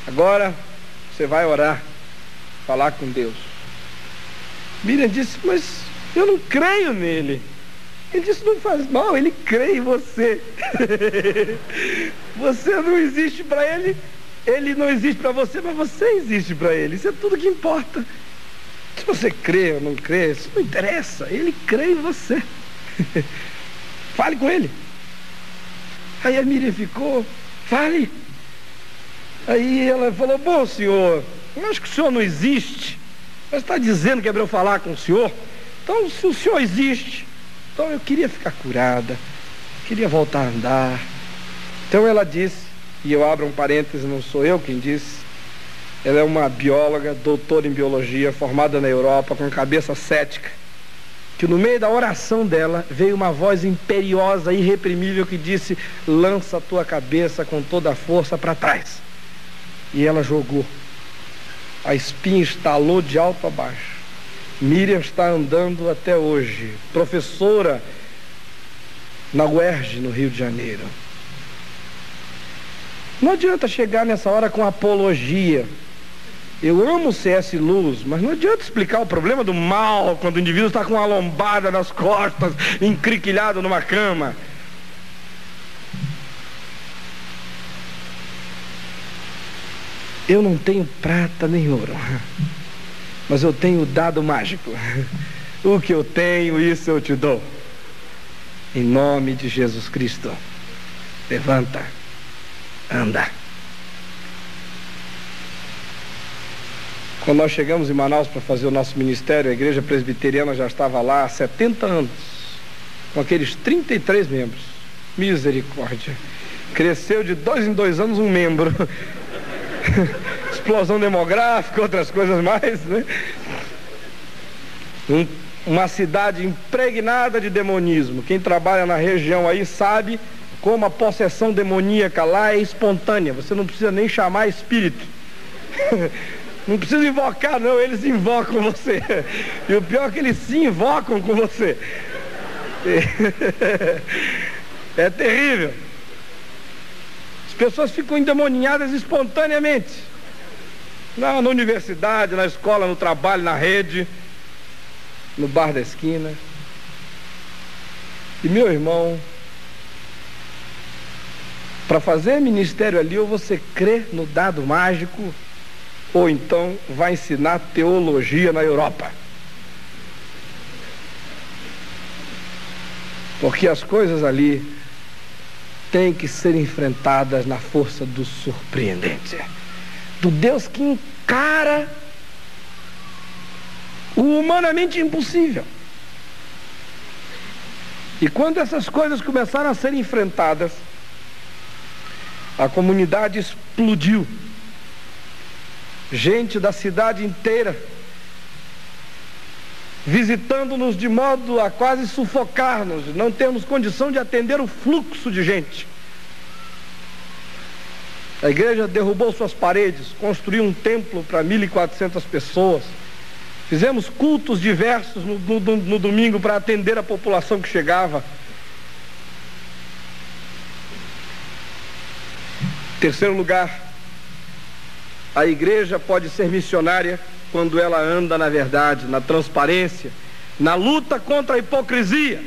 agora você vai orar, falar com Deus. Miriam disse: mas eu não creio nele. Ele disse: não faz mal, ele crê em você. Você não existe para ele, ele não existe para você, mas você existe para ele. Isso é tudo que importa. Se você crê ou não crê, isso não interessa. Ele crê em você. Fale com ele. Aí a Miriam ficou: fale. Aí ela falou: bom, senhor, eu acho que o senhor não existe, mas está dizendo que é para eu falar com o senhor. Então, se o senhor existe, então eu queria ficar curada, queria voltar a andar. Então ela disse, e eu abro um parêntese, não sou eu quem disse, ela é uma bióloga, doutora em biologia, formada na Europa, com cabeça cética, que no meio da oração dela veio uma voz imperiosa, irreprimível, que disse: lança a tua cabeça com toda a força para trás. E ela jogou. A espinha estalou de alto a baixo. Miriam está andando até hoje, professora na UERJ, no Rio de Janeiro. Não adianta chegar nessa hora com apologia. Eu amo C.S. Lewis, mas não adianta explicar o problema do mal quando o indivíduo está com uma lombada nas costas, encriquilhado numa cama. Eu não tenho prata nem ouro, mas eu tenho o dado mágico. O que eu tenho, isso eu te dou. Em nome de Jesus Cristo, levanta, anda. Quando nós chegamos em Manaus para fazer o nosso ministério, a igreja presbiteriana já estava lá há 70 anos, com aqueles 33 membros. Misericórdia. Cresceu de 2 em 2 anos um membro. Explosão demográfica, outras coisas mais, né? Uma cidade impregnada de demonismo. Quem trabalha na região aí sabe como a possessão demoníaca lá é espontânea. Você não precisa nem chamar espírito. Não precisa invocar, não, eles invocam você. E o pior é que eles se invocam com você. É terrível. As pessoas ficam endemoninhadas espontaneamente. Na universidade, na escola, no trabalho, na rede, no bar da esquina. E meu irmão, para fazer ministério ali, ou você crê no dado mágico, ou então vai ensinar teologia na Europa. Porque as coisas ali têm que ser enfrentadas na força do surpreendente, do Deus que encara o humanamente impossível. E quando essas coisas começaram a ser enfrentadas, A comunidade explodiu. Gente da cidade inteira visitando-nos de modo a quase sufocar-nos, não termos condição de atender o fluxo de gente. A igreja derrubou suas paredes, construiu um templo para 1.400 pessoas. Fizemos cultos diversos no domingo para atender a população que chegava. Terceiro lugar, a igreja pode ser missionária quando ela anda na verdade, na transparência, na luta contra a hipocrisia.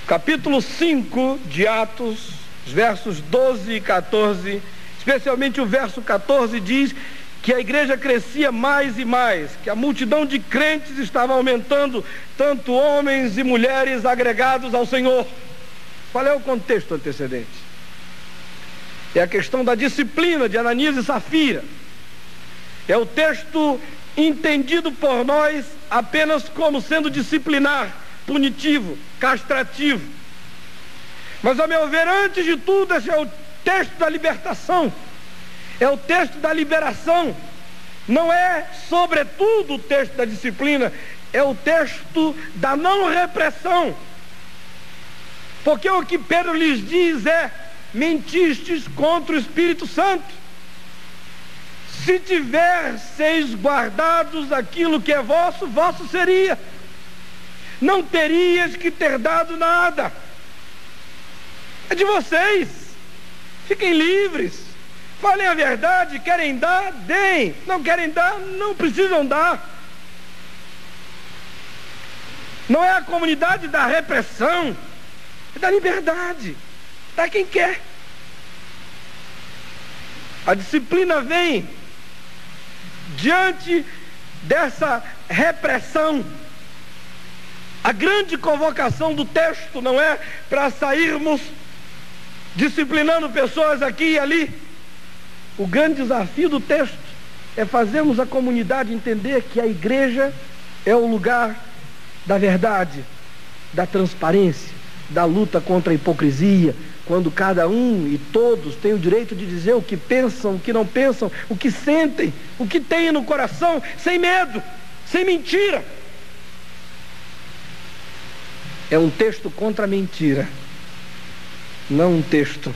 Capítulo 5 de Atos, os versos 12 e 14, especialmente o verso 14 diz que a igreja crescia mais e mais, que a multidão de crentes estava aumentando, tanto homens e mulheres agregados ao Senhor. Qual é o contexto antecedente? É a questão da disciplina de Ananias e Safira. É o texto entendido por nós apenas como sendo disciplinar, punitivo, castrativo. Mas, ao meu ver, antes de tudo, esse é o texto da libertação. É o texto da liberação. Não é, sobretudo, o texto da disciplina. É o texto da não repressão. Porque o que Pedro lhes diz é: mentistes contra o Espírito Santo. Se tivesseis guardados aquilo que é vosso, vosso seria. Não terias que ter dado nada. É de vocês. Fiquem livres. Falem a verdade. Querem dar? Deem. Não querem dar? Não precisam dar. Não é a comunidade da repressão. É da liberdade. Dá quem quer. A disciplina vem diante dessa repressão. A grande convocação do texto não é para sairmos disciplinando pessoas aqui e ali. O grande desafio do texto é fazermos a comunidade entender que a igreja é o lugar da verdade, da transparência, da luta contra a hipocrisia, quando cada um e todos têm o direito de dizer o que pensam, o que não pensam, o que sentem, o que têm no coração, sem medo, sem mentira. É um texto contra a mentira, não um texto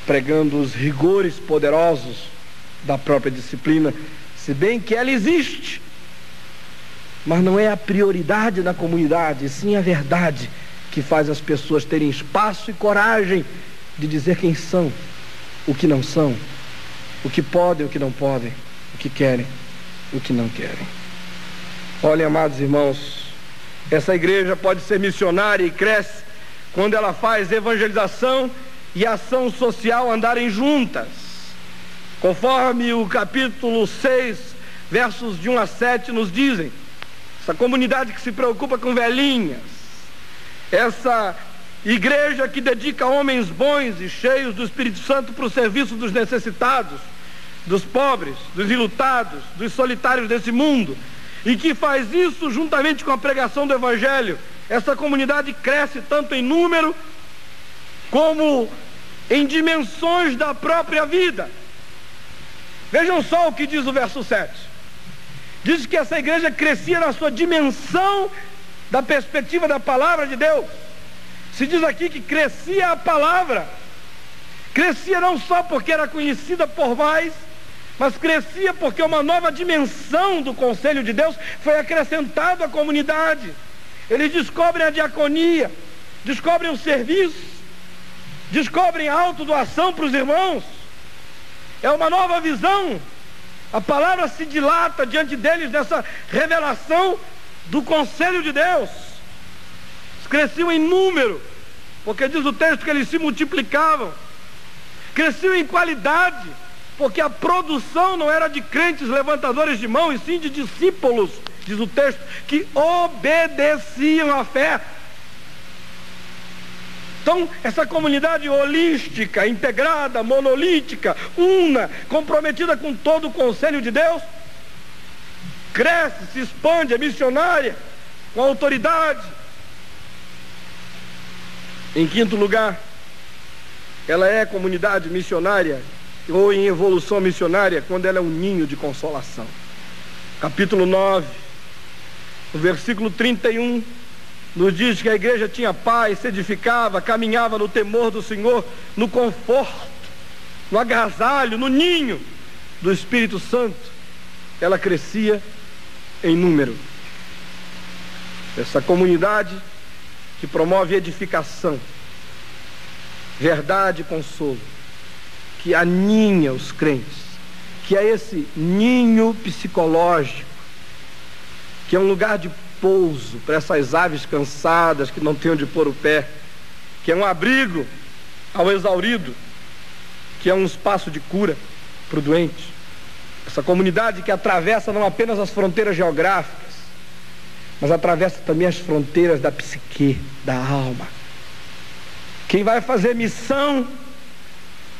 pregando os rigores poderosos da própria disciplina, se bem que ela existe, mas não é a prioridade da comunidade, sim a verdade que faz as pessoas terem espaço e coragem de dizer quem são, o que não são, o que podem, o que não podem, o que querem, o que não querem. Olhem, amados irmãos, essa igreja pode ser missionária e cresce quando ela faz evangelização e ação social andarem juntas. Conforme o capítulo 6, versos de 1 a 7 nos dizem, essa comunidade que se preocupa com velhinhas, essa igreja que dedica homens bons e cheios do Espírito Santo para o serviço dos necessitados, dos pobres, dos enlutados, dos solitários desse mundo, e que faz isso juntamente com a pregação do Evangelho. Essa comunidade cresce tanto em número como em dimensões da própria vida. Vejam só o que diz o verso 7. Diz que essa igreja crescia na sua dimensão da perspectiva da palavra de Deus. Se diz aqui que crescia a palavra. Crescia não só porque era conhecida por mais, mas crescia porque uma nova dimensão do conselho de Deus foi acrescentado à comunidade. Eles descobrem a diaconia, descobrem o serviço, descobrem a autodoação para os irmãos. É uma nova visão. A palavra se dilata diante deles nessa revelação do conselho de Deus. Eles cresciam em número, porque diz o texto que eles se multiplicavam. Cresciam em qualidade, porque a produção não era de crentes levantadores de mão, e sim de discípulos, diz o texto, que obedeciam à fé. Então, essa comunidade holística, integrada, monolítica, una, comprometida com todo o conselho de Deus, cresce, se expande, é missionária, com autoridade. Em quinto lugar, ela é comunidade missionária ou em evolução missionária quando ela é um ninho de consolação. Capítulo 9, no versículo 31, nos diz que a igreja tinha paz, se edificava, caminhava no temor do Senhor, no conforto, no agasalho, no ninho do Espírito Santo. Ela crescia em número. Essa comunidade que promove edificação, verdade e consolo, que aninha os crentes, que é esse ninho psicológico, que é um lugar de pouso para essas aves cansadas que não têm onde pôr o pé, que é um abrigo ao exaurido, que é um espaço de cura para o doente. Essa comunidade que atravessa não apenas as fronteiras geográficas, mas atravessa também as fronteiras da psique, da alma. Quem vai fazer missão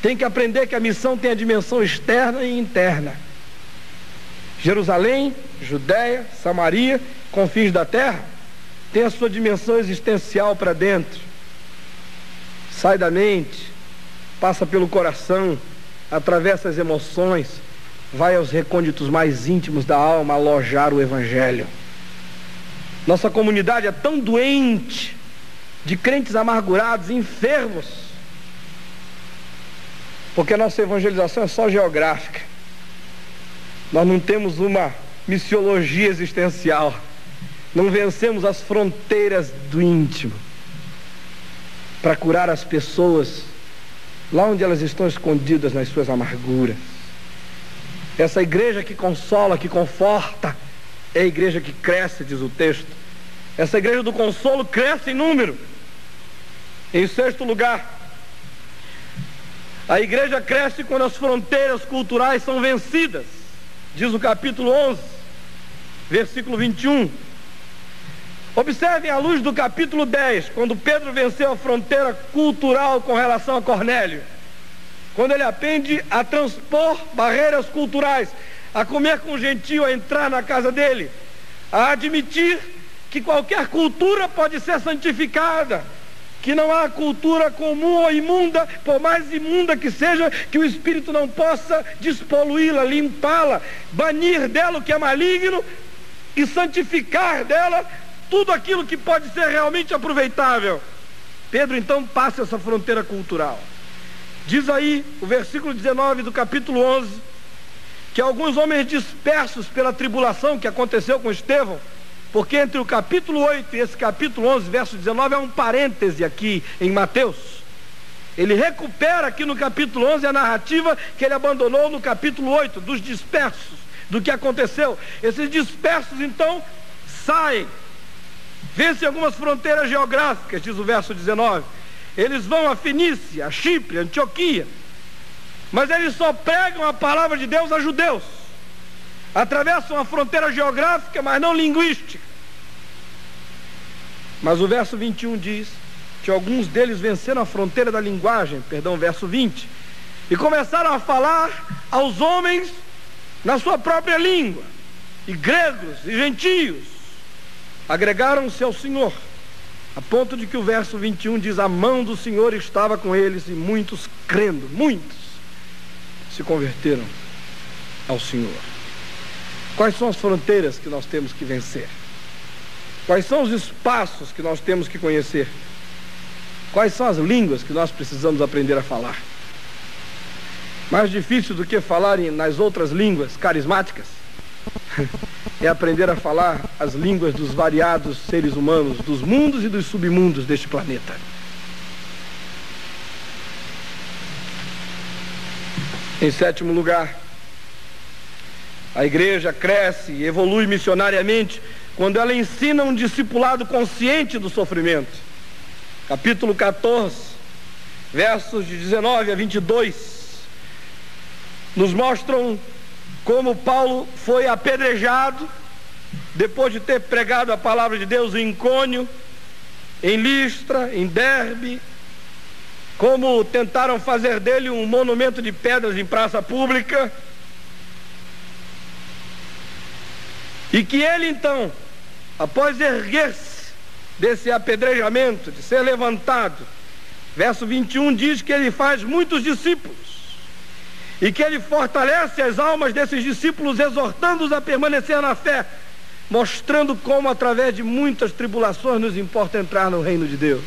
tem que aprender que a missão tem a dimensão externa e interna. Jerusalém, Judéia, Samaria, confins da terra, tem a sua dimensão existencial para dentro. Sai da mente, passa pelo coração, atravessa as emoções, vai aos recônditos mais íntimos da alma alojar o Evangelho. Nossa comunidade é tão doente, de crentes amargurados, enfermos, porque a nossa evangelização é só geográfica. Nós não temos uma missiologia existencial, não vencemos as fronteiras do íntimo para curar as pessoas lá onde elas estão escondidas nas suas amarguras. Essa igreja que consola, que conforta, é a igreja que cresce, diz o texto. Essa igreja do consolo cresce em número. Em sexto lugar, a igreja cresce quando as fronteiras culturais são vencidas. Diz o capítulo 11, versículo 21. Observem à luz do capítulo 10, quando Pedro venceu a fronteira cultural com relação a Cornélio. Quando ele aprende a transpor barreiras culturais, a comer com o gentio, a entrar na casa dele, a admitir que qualquer cultura pode ser santificada, que não há cultura comum ou imunda, por mais imunda que seja, que o Espírito não possa despoluí-la, limpá-la, banir dela o que é maligno e santificar dela tudo aquilo que pode ser realmente aproveitável. Pedro então passa essa fronteira cultural. Diz aí o versículo 19 do capítulo 11, que alguns homens dispersos pela tribulação que aconteceu com Estevão, porque entre o capítulo 8 e esse capítulo 11, verso 19, há um parêntese aqui em Mateus. Ele recupera aqui no capítulo 11 a narrativa que ele abandonou no capítulo 8, dos dispersos, do que aconteceu. Esses dispersos então saem, vencem algumas fronteiras geográficas, diz o verso 19. Eles vão a Fenícia, a Chipre, a Antioquia, mas eles só pregam a palavra de Deus a judeus. Atravessam a fronteira geográfica, mas não linguística. Mas o verso 21 diz que alguns deles venceram a fronteira da linguagem, verso 20, e começaram a falar aos homens na sua própria língua, e gregos e gentios agregaram-se ao Senhor, a ponto de que o verso 21 diz: a mão do Senhor estava com eles, e muitos crendo, muitos se converteram ao Senhor. Quais são as fronteiras que nós temos que vencer? Quais são os espaços que nós temos que conhecer? Quais são as línguas que nós precisamos aprender a falar? Mais difícil do que falar nas outras línguas carismáticas é aprender a falar as línguas dos variados seres humanos, dos mundos e dos submundos deste planeta. Em sétimo lugar, a igreja cresce e evolui missionariamente quando ela ensina um discipulado consciente do sofrimento. Capítulo 14, versos de 19 a 22, nos mostram como Paulo foi apedrejado depois de ter pregado a palavra de Deus em Icônio, em Listra, em Derbe, como tentaram fazer dele um monumento de pedras em praça pública, e que ele então, após erguer-se desse apedrejamento, de ser levantado, Verso 21 diz que ele faz muitos discípulos e que ele fortalece as almas desses discípulos, exortando-os a permanecer na fé, mostrando como através de muitas tribulações nos importa entrar no reino de Deus.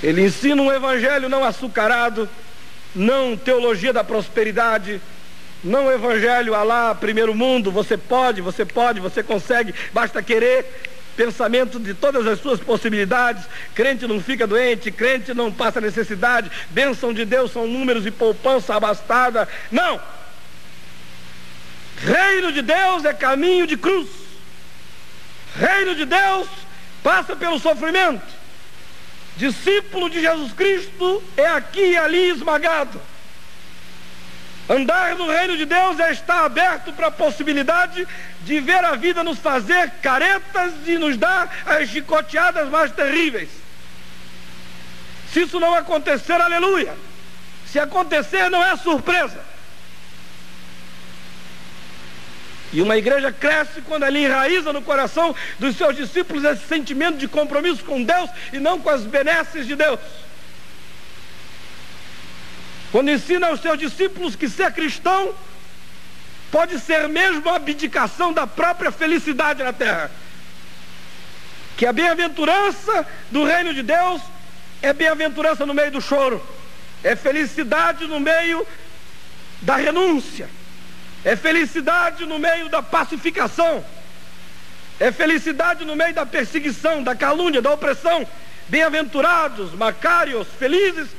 Ele ensina um evangelho não açucarado, não teologia da prosperidade, não evangelho a lá primeiro mundo, você pode, você consegue, basta querer. Pensamento de todas as suas possibilidades, crente não fica doente, crente não passa necessidade, bênção de Deus são números e poupança abastada. Não! Reino de Deus é caminho de cruz. Reino de Deus passa pelo sofrimento. Discípulo de Jesus Cristo é aqui e ali esmagado. Andar no reino de Deus é estar aberto para a possibilidade de ver a vida nos fazer caretas e nos dar as chicoteadas mais terríveis. Se isso não acontecer, aleluia. Se acontecer, não é surpresa. E uma igreja cresce quando ela enraiza no coração dos seus discípulos esse sentimento de compromisso com Deus e não com as benesses de Deus. Quando ensina aos seus discípulos que ser cristão pode ser mesmo a abdicação da própria felicidade na terra. Que a bem-aventurança do reino de Deus é bem-aventurança no meio do choro. É felicidade no meio da renúncia. É felicidade no meio da pacificação. É felicidade no meio da perseguição, da calúnia, da opressão. Bem-aventurados, macários, felizes,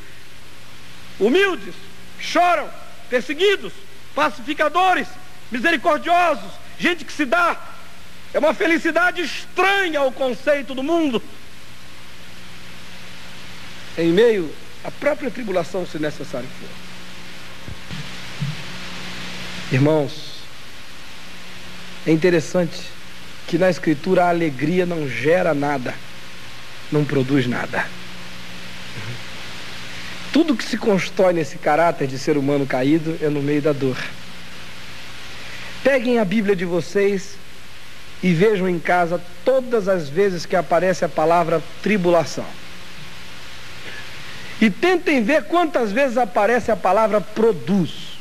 humildes, choram, perseguidos, pacificadores, misericordiosos, gente que se dá. É uma felicidade estranha ao conceito do mundo. Em meio à própria tribulação, se necessário for. Irmãos, é interessante que na Escritura a alegria não gera nada, não produz nada. Tudo que se constrói nesse caráter de ser humano caído é no meio da dor. Peguem a Bíblia de vocês e vejam em casa todas as vezes que aparece a palavra tribulação. E tentem ver quantas vezes aparece a palavra produz.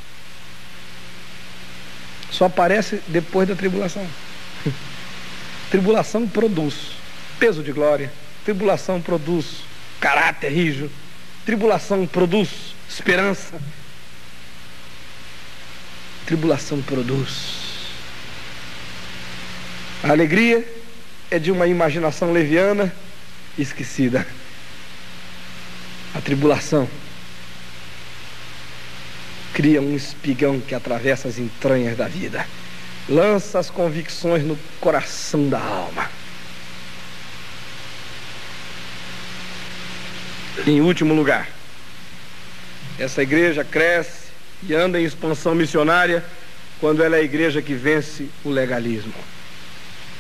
Só aparece depois da tribulação. Tribulação produz peso de glória. Tribulação produz caráter rijo. Tribulação produz esperança. Tribulação produz. A alegria é de uma imaginação leviana e esquecida. A tribulação cria um espigão que atravessa as entranhas da vida, lança as convicções no coração da alma. Em último lugar, essa igreja cresce e anda em expansão missionária quando ela é a igreja que vence o legalismo.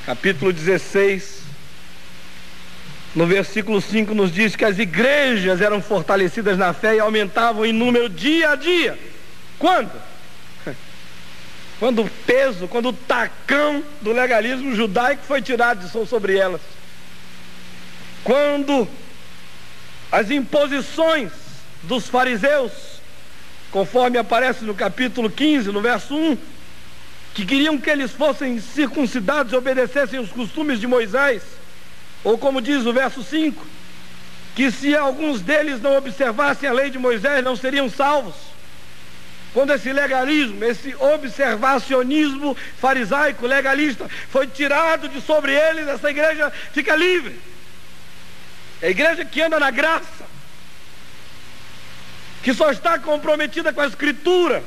Capítulo 16, no versículo 5 nos diz que as igrejas eram fortalecidas na fé e aumentavam em número dia a dia. Quando? Quando o peso, quando o tacão do legalismo judaico foi tirado sobre elas. Quando as imposições dos fariseus, conforme aparece no capítulo 15, no verso 1, que queriam que eles fossem circuncidados e obedecessem os costumes de Moisés, ou como diz o verso 5, que se alguns deles não observassem a lei de Moisés, não seriam salvos. Quando esse legalismo, esse observacionismo farisaico, legalista, foi tirado de sobre eles, essa igreja fica livre. É a igreja que anda na graça, que só está comprometida com a Escritura,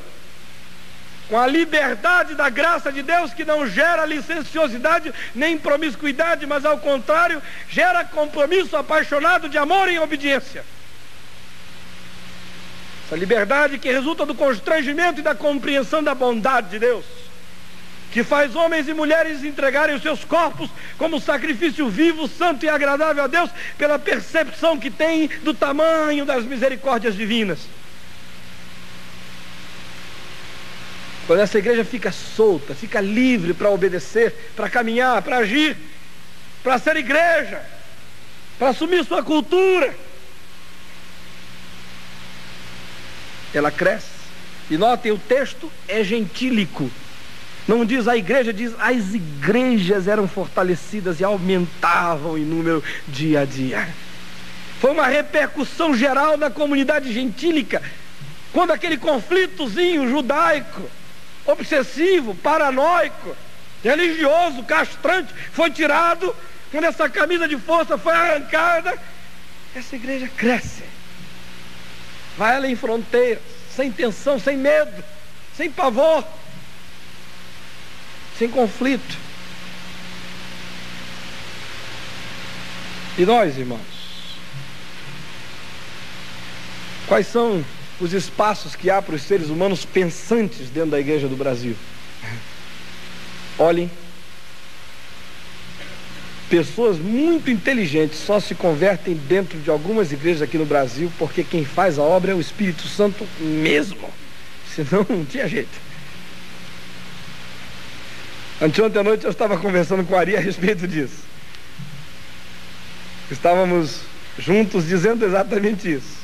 com a liberdade da graça de Deus, que não gera licenciosidade nem promiscuidade, mas ao contrário, gera compromisso apaixonado de amor e obediência. Essa liberdade que resulta do constrangimento e da compreensão da bondade de Deus, que faz homens e mulheres entregarem os seus corpos como sacrifício vivo, santo e agradável a Deus, pela percepção que tem do tamanho das misericórdias divinas. Quando essa igreja fica solta, fica livre para obedecer, para caminhar, para agir, para ser igreja, para assumir sua cultura, ela cresce. E notem, o texto é gentílico. Não diz a igreja, diz as igrejas eram fortalecidas e aumentavam em número dia a dia. Foi uma repercussão geral da comunidade gentílica, quando aquele conflitozinho judaico, obsessivo, paranoico, religioso, castrante, foi tirado, quando essa camisa de força foi arrancada, essa igreja cresce. Vai além fronteiras, sem tensão, sem medo, sem pavor, sem conflito. E nós, irmãos, quais são os espaços que há para os seres humanos pensantes dentro da igreja do Brasil? Olhem, pessoas muito inteligentes só se convertem dentro de algumas igrejas aqui no Brasil porque quem faz a obra é o Espírito Santo mesmo, senão não tinha jeito. Anteontem à noite eu estava conversando com a Ari a respeito disso. Estávamos juntos dizendo exatamente isso.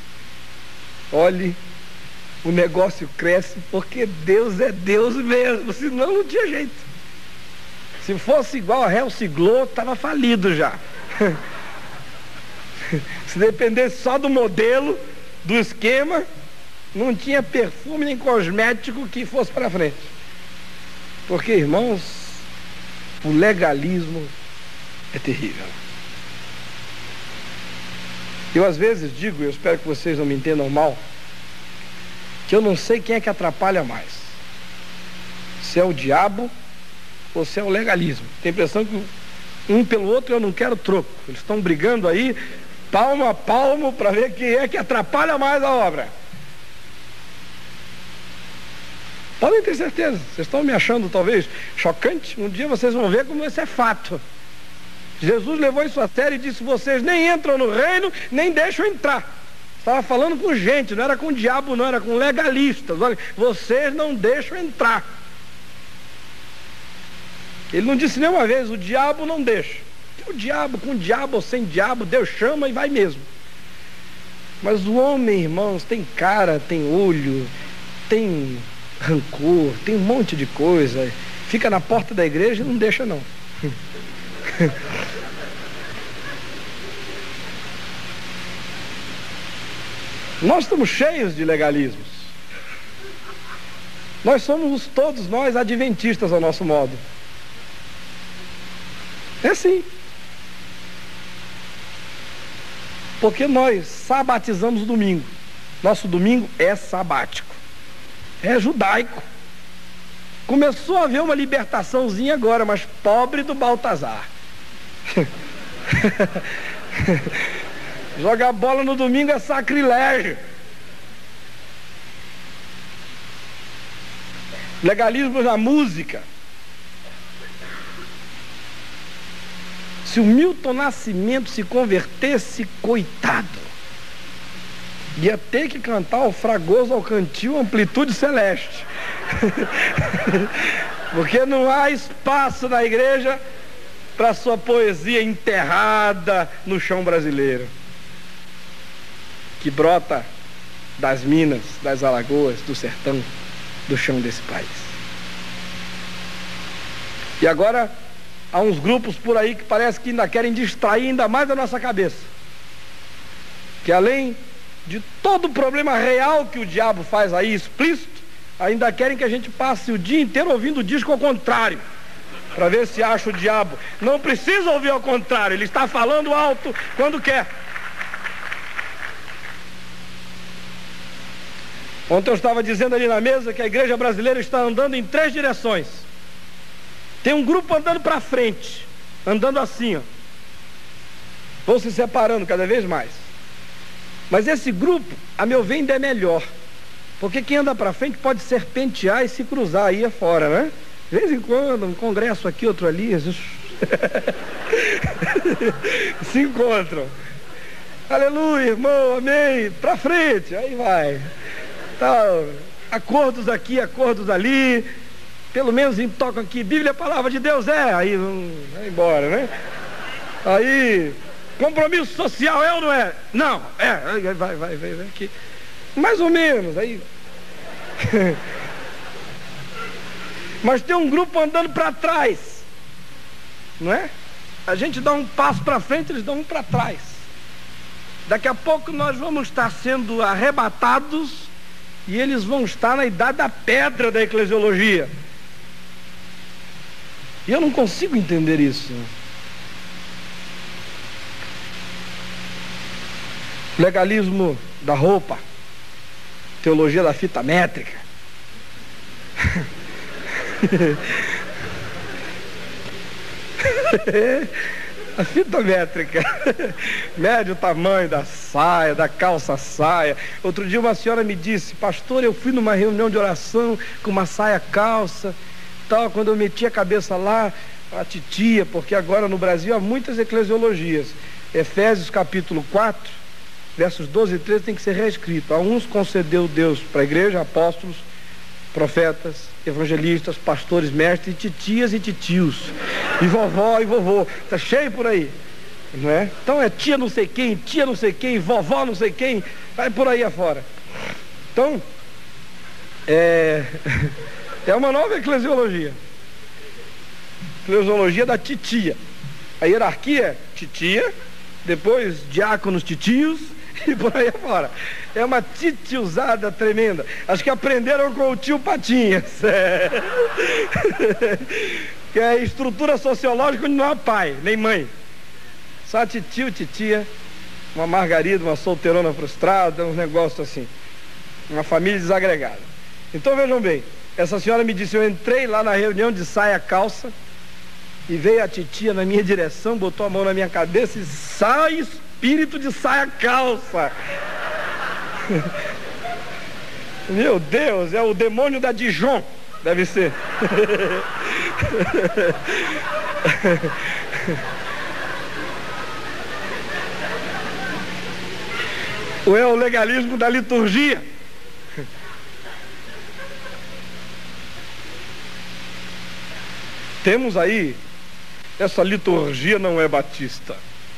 Olhe, o negócio cresce porque Deus é Deus mesmo, senão não tinha jeito. Se fosse igual a Helsi Glow, estava falido já. Se dependesse só do modelo, do esquema, não tinha perfume nem cosmético que fosse para frente. Porque, irmãos, o legalismo é terrível. Eu às vezes digo, eu espero que vocês não me entendam mal, que eu não sei quem é que atrapalha mais. Se é o diabo ou se é o legalismo. Tem a impressão que um pelo outro eu não quero troco. Eles estão brigando aí, palmo a palmo, para ver quem é que atrapalha mais a obra. Podem ter certeza. Vocês estão me achando talvez chocante? Um dia vocês vão ver como isso é fato. Jesus levou isso a sério e disse: vocês nem entram no reino, nem deixam entrar. Estava falando com gente, não era com o diabo, não, era com legalistas. Olha, vocês não deixam entrar. Ele não disse nenhuma vez: o diabo não deixa. O diabo, com diabo ou sem diabo, Deus chama e vai mesmo. Mas o homem, irmãos, tem cara, tem olho, tem rancor, tem um monte de coisa. Fica na porta da igreja e não deixa não. Nós estamos cheios de legalismos. Nós somos todos nós adventistas ao nosso modo. É assim. Porque nós sabatizamos o domingo. Nosso domingo é sabático. É judaico. Começou a haver uma libertaçãozinha agora, mas pobre do Baltazar. Jogar bola no domingo é sacrilégio. Legalismo na música. Se o Milton Nascimento se convertesse, coitado, ia ter que cantar o Fragoso ao Cantil Amplitude Celeste. Porque não há espaço na igreja para sua poesia enterrada no chão brasileiro, que brota das minas, das alagoas, do sertão, do chão desse país. E agora há uns grupos por aí que parece que ainda querem distrair ainda mais a nossa cabeça, que além de todo o problema real que o diabo faz aí explícito, ainda querem que a gente passe o dia inteiro ouvindo o disco ao contrário, para ver se acha o diabo. Não precisa ouvir ao contrário, ele está falando alto quando quer. Ontem eu estava dizendo ali na mesa que a igreja brasileira está andando em 3 direções. Tem um grupo andando para frente, andando assim, ó. Vão se separando cada vez mais. Mas esse grupo, a meu ver, ainda é melhor. Porque quem anda para frente pode serpentear e se cruzar aí afora, né? De vez em quando, um congresso aqui, outro ali, se encontram. Aleluia, irmão, amém, para frente, aí vai. Tal, acordos aqui, acordos ali, pelo menos tocam aqui, Bíblia é a palavra de Deus, aí vai embora, né? Aí, compromisso social é ou não é? Não, vai aqui. Mais ou menos, aí Mas tem um grupo andando para trás, não é? A gente dá um passo para frente, eles dão um para trás. Daqui a pouco nós vamos estar sendo arrebatados e eles vão estar na idade da pedra da eclesiologia. E eu não consigo entender isso. Legalismo da roupa, teologia da fita métrica. A fita métrica mede o tamanho da saia, da calça saia. Outro dia uma senhora me disse: pastor, eu fui numa reunião de oração com uma saia calça tal, quando eu meti a cabeça lá, a titia, porque agora no Brasil há muitas eclesiologias. Efésios capítulo 4, versos 12 e 13 tem que ser reescrito. A uns concedeu Deus para a igreja apóstolos, profetas, evangelistas, pastores, mestres, e titias e titios, e vovó e vovô. Está cheio por aí, não é? Então é tia não sei quem, vovó não sei quem, vai por aí afora. Então é uma nova eclesiologia. Eclesiologia da titia. A hierarquia é titia, depois diáconos titios e por aí afora. É uma titiuzada tremenda. Acho que aprenderam com o tio Patinhas. Que é estrutura sociológica onde não há pai, nem mãe. Só titio, titia, uma margarida, uma solteirona frustrada, um negócio assim. Uma família desagregada. Então vejam bem, essa senhora me disse, eu entrei lá na reunião de saia calça e veio a titia na minha direção, botou a mão na minha cabeça e sai espírito de saia calça. Meu Deus, é o demônio da Dijon, deve ser. Ou é o legalismo da liturgia. Temos aí, essa liturgia não é batista,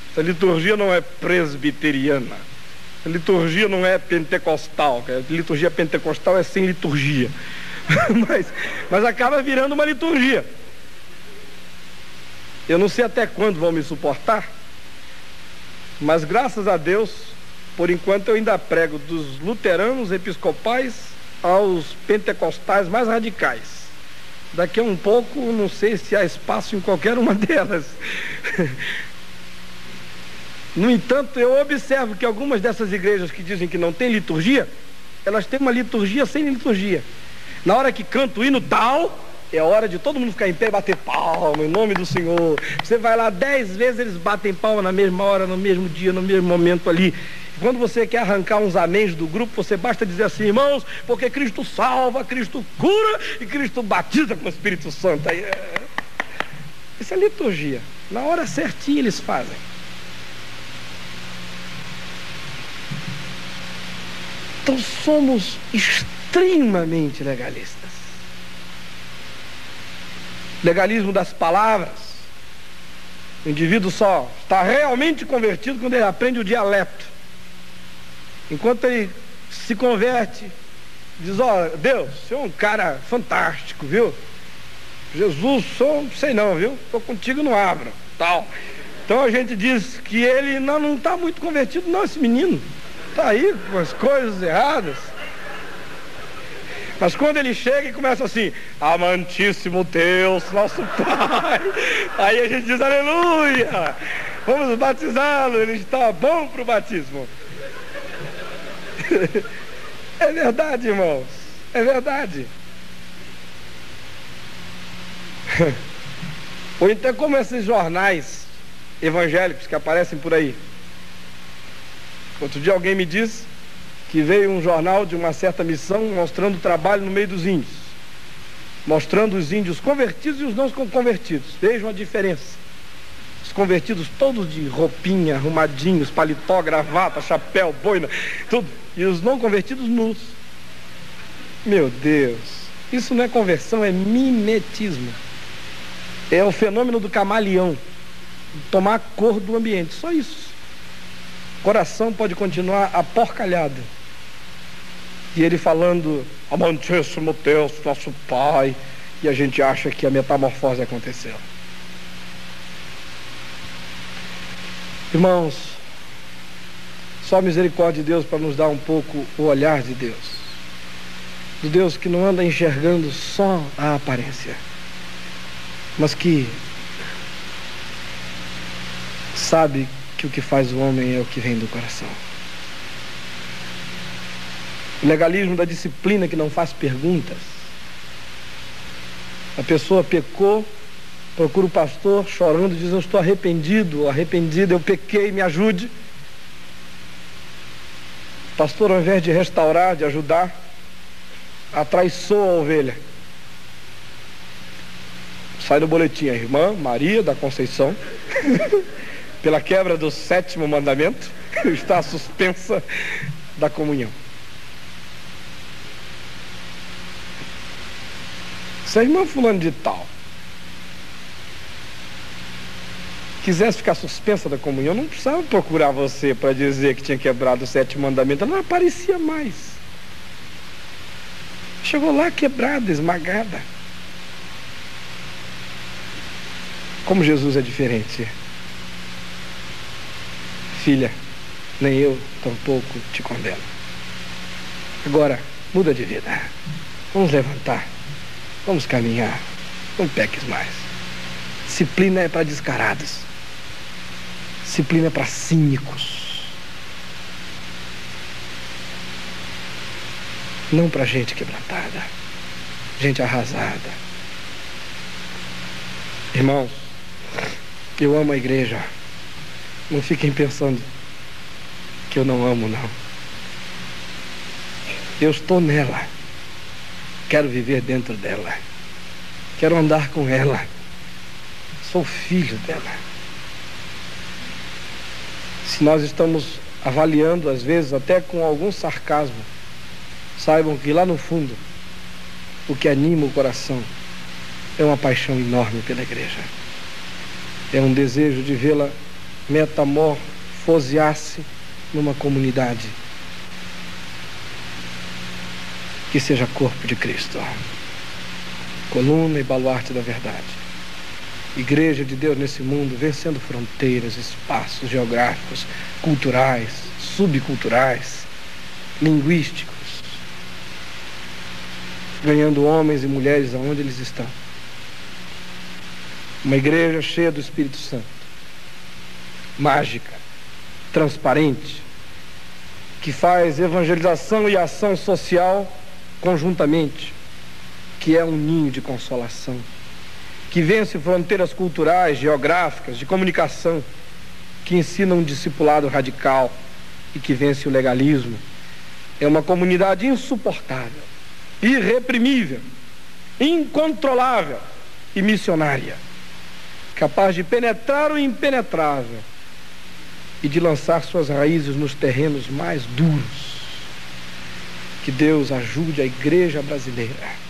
essa liturgia não é presbiteriana, essa liturgia não é pentecostal, a liturgia pentecostal é sem liturgia, mas acaba virando uma liturgia. Eu não sei até quando vão me suportar, mas graças a Deus, por enquanto eu ainda prego dos luteranos episcopais aos pentecostais mais radicais. Daqui a um pouco, não sei se há espaço em qualquer uma delas. No entanto, eu observo que algumas dessas igrejas que dizem que não tem liturgia, elas têm uma liturgia sem liturgia. Na hora que canta o hino tal, é hora de todo mundo ficar em pé e bater palma em nome do Senhor. Você vai lá 10 vezes, eles batem palma na mesma hora, no mesmo dia, no mesmo momento ali. Quando você quer arrancar uns améns do grupo, você basta dizer assim: irmãos, porque Cristo salva, Cristo cura e Cristo batiza com o Espírito Santo. Aí, isso é liturgia. Na hora certinha eles fazem. Então somos extremamente legalistas. Legalismo das palavras. O indivíduo só está realmente convertido quando ele aprende o dialeto. Enquanto ele se converte, diz: ó, Deus, você é um cara fantástico, viu? Jesus, sou, sei não, viu? Estou contigo, não abro, tal. Então a gente diz que ele não está muito convertido, não, esse menino. Está aí com as coisas erradas. Mas quando ele chega e começa assim: amantíssimo Deus, nosso Pai, aí a gente diz: aleluia, vamos batizá-lo, ele está bom para o batismo. É verdade, irmãos, é verdade. Ou então como esses jornais evangélicos que aparecem por aí. Outro dia alguém me disse que veio um jornal de uma certa missão mostrando o trabalho no meio dos índios, mostrando os índios convertidos e os não convertidos. Vejam a diferença. Os convertidos todos de roupinha, arrumadinhos, paletó, gravata, chapéu, boina, tudo. E os não convertidos nus. Meu Deus, isso não é conversão, é mimetismo. É o fenômeno do camaleão, tomar a cor do ambiente, só isso. O coração pode continuar aporcalhado. E ele falando amantíssimo Deus, nosso Pai, e a gente acha que a metamorfose aconteceu. Irmãos, só a misericórdia de Deus para nos dar um pouco o olhar de Deus, do Deus que não anda enxergando só a aparência, mas que sabe que o que faz o homem é o que vem do coração. O legalismo da disciplina que não faz perguntas. A pessoa pecou, procura o pastor chorando, diz: eu estou arrependido, arrependida, eu pequei, me ajude. O pastor, ao invés de restaurar, de ajudar, atraiçoa a ovelha. Sai no boletim: a irmã Maria da Conceição, pela quebra do 7º mandamento, está suspensa da comunhão. Se a irmã fulano de tal quisesse ficar suspensa da comunhão, não precisava procurar você para dizer que tinha quebrado o 7º mandamento. Ela não aparecia mais. Chegou lá quebrada, esmagada. Como Jesus é diferente. Filha, nem eu tampouco te condeno. Agora, muda de vida. Vamos levantar. Vamos caminhar. Não peques mais. Disciplina é para descarados. Disciplina é para cínicos. Não para gente quebrantada. Gente arrasada. Irmãos, eu amo a igreja. Não fiquem pensando que eu não amo, não. Eu estou nela. Quero viver dentro dela. Quero andar com ela. Sou filho dela. Se nós estamos avaliando, às vezes, até com algum sarcasmo, saibam que lá no fundo, o que anima o coração é uma paixão enorme pela igreja. É um desejo de vê-la metamorfosear-se numa comunidade que seja corpo de Cristo, coluna e baluarte da verdade, igreja de Deus nesse mundo, vencendo fronteiras, espaços geográficos, culturais, subculturais, linguísticos, ganhando homens e mulheres aonde eles estão. Uma igreja cheia do Espírito Santo, mágica, transparente, que faz evangelização e ação social conjuntamente, que é um ninho de consolação, que vence fronteiras culturais, geográficas, de comunicação, que ensina um discipulado radical e que vence o legalismo. É uma comunidade insuportável, irreprimível, incontrolável e missionária, capaz de penetrar o impenetrável e de lançar suas raízes nos terrenos mais duros. Que Deus ajude a igreja brasileira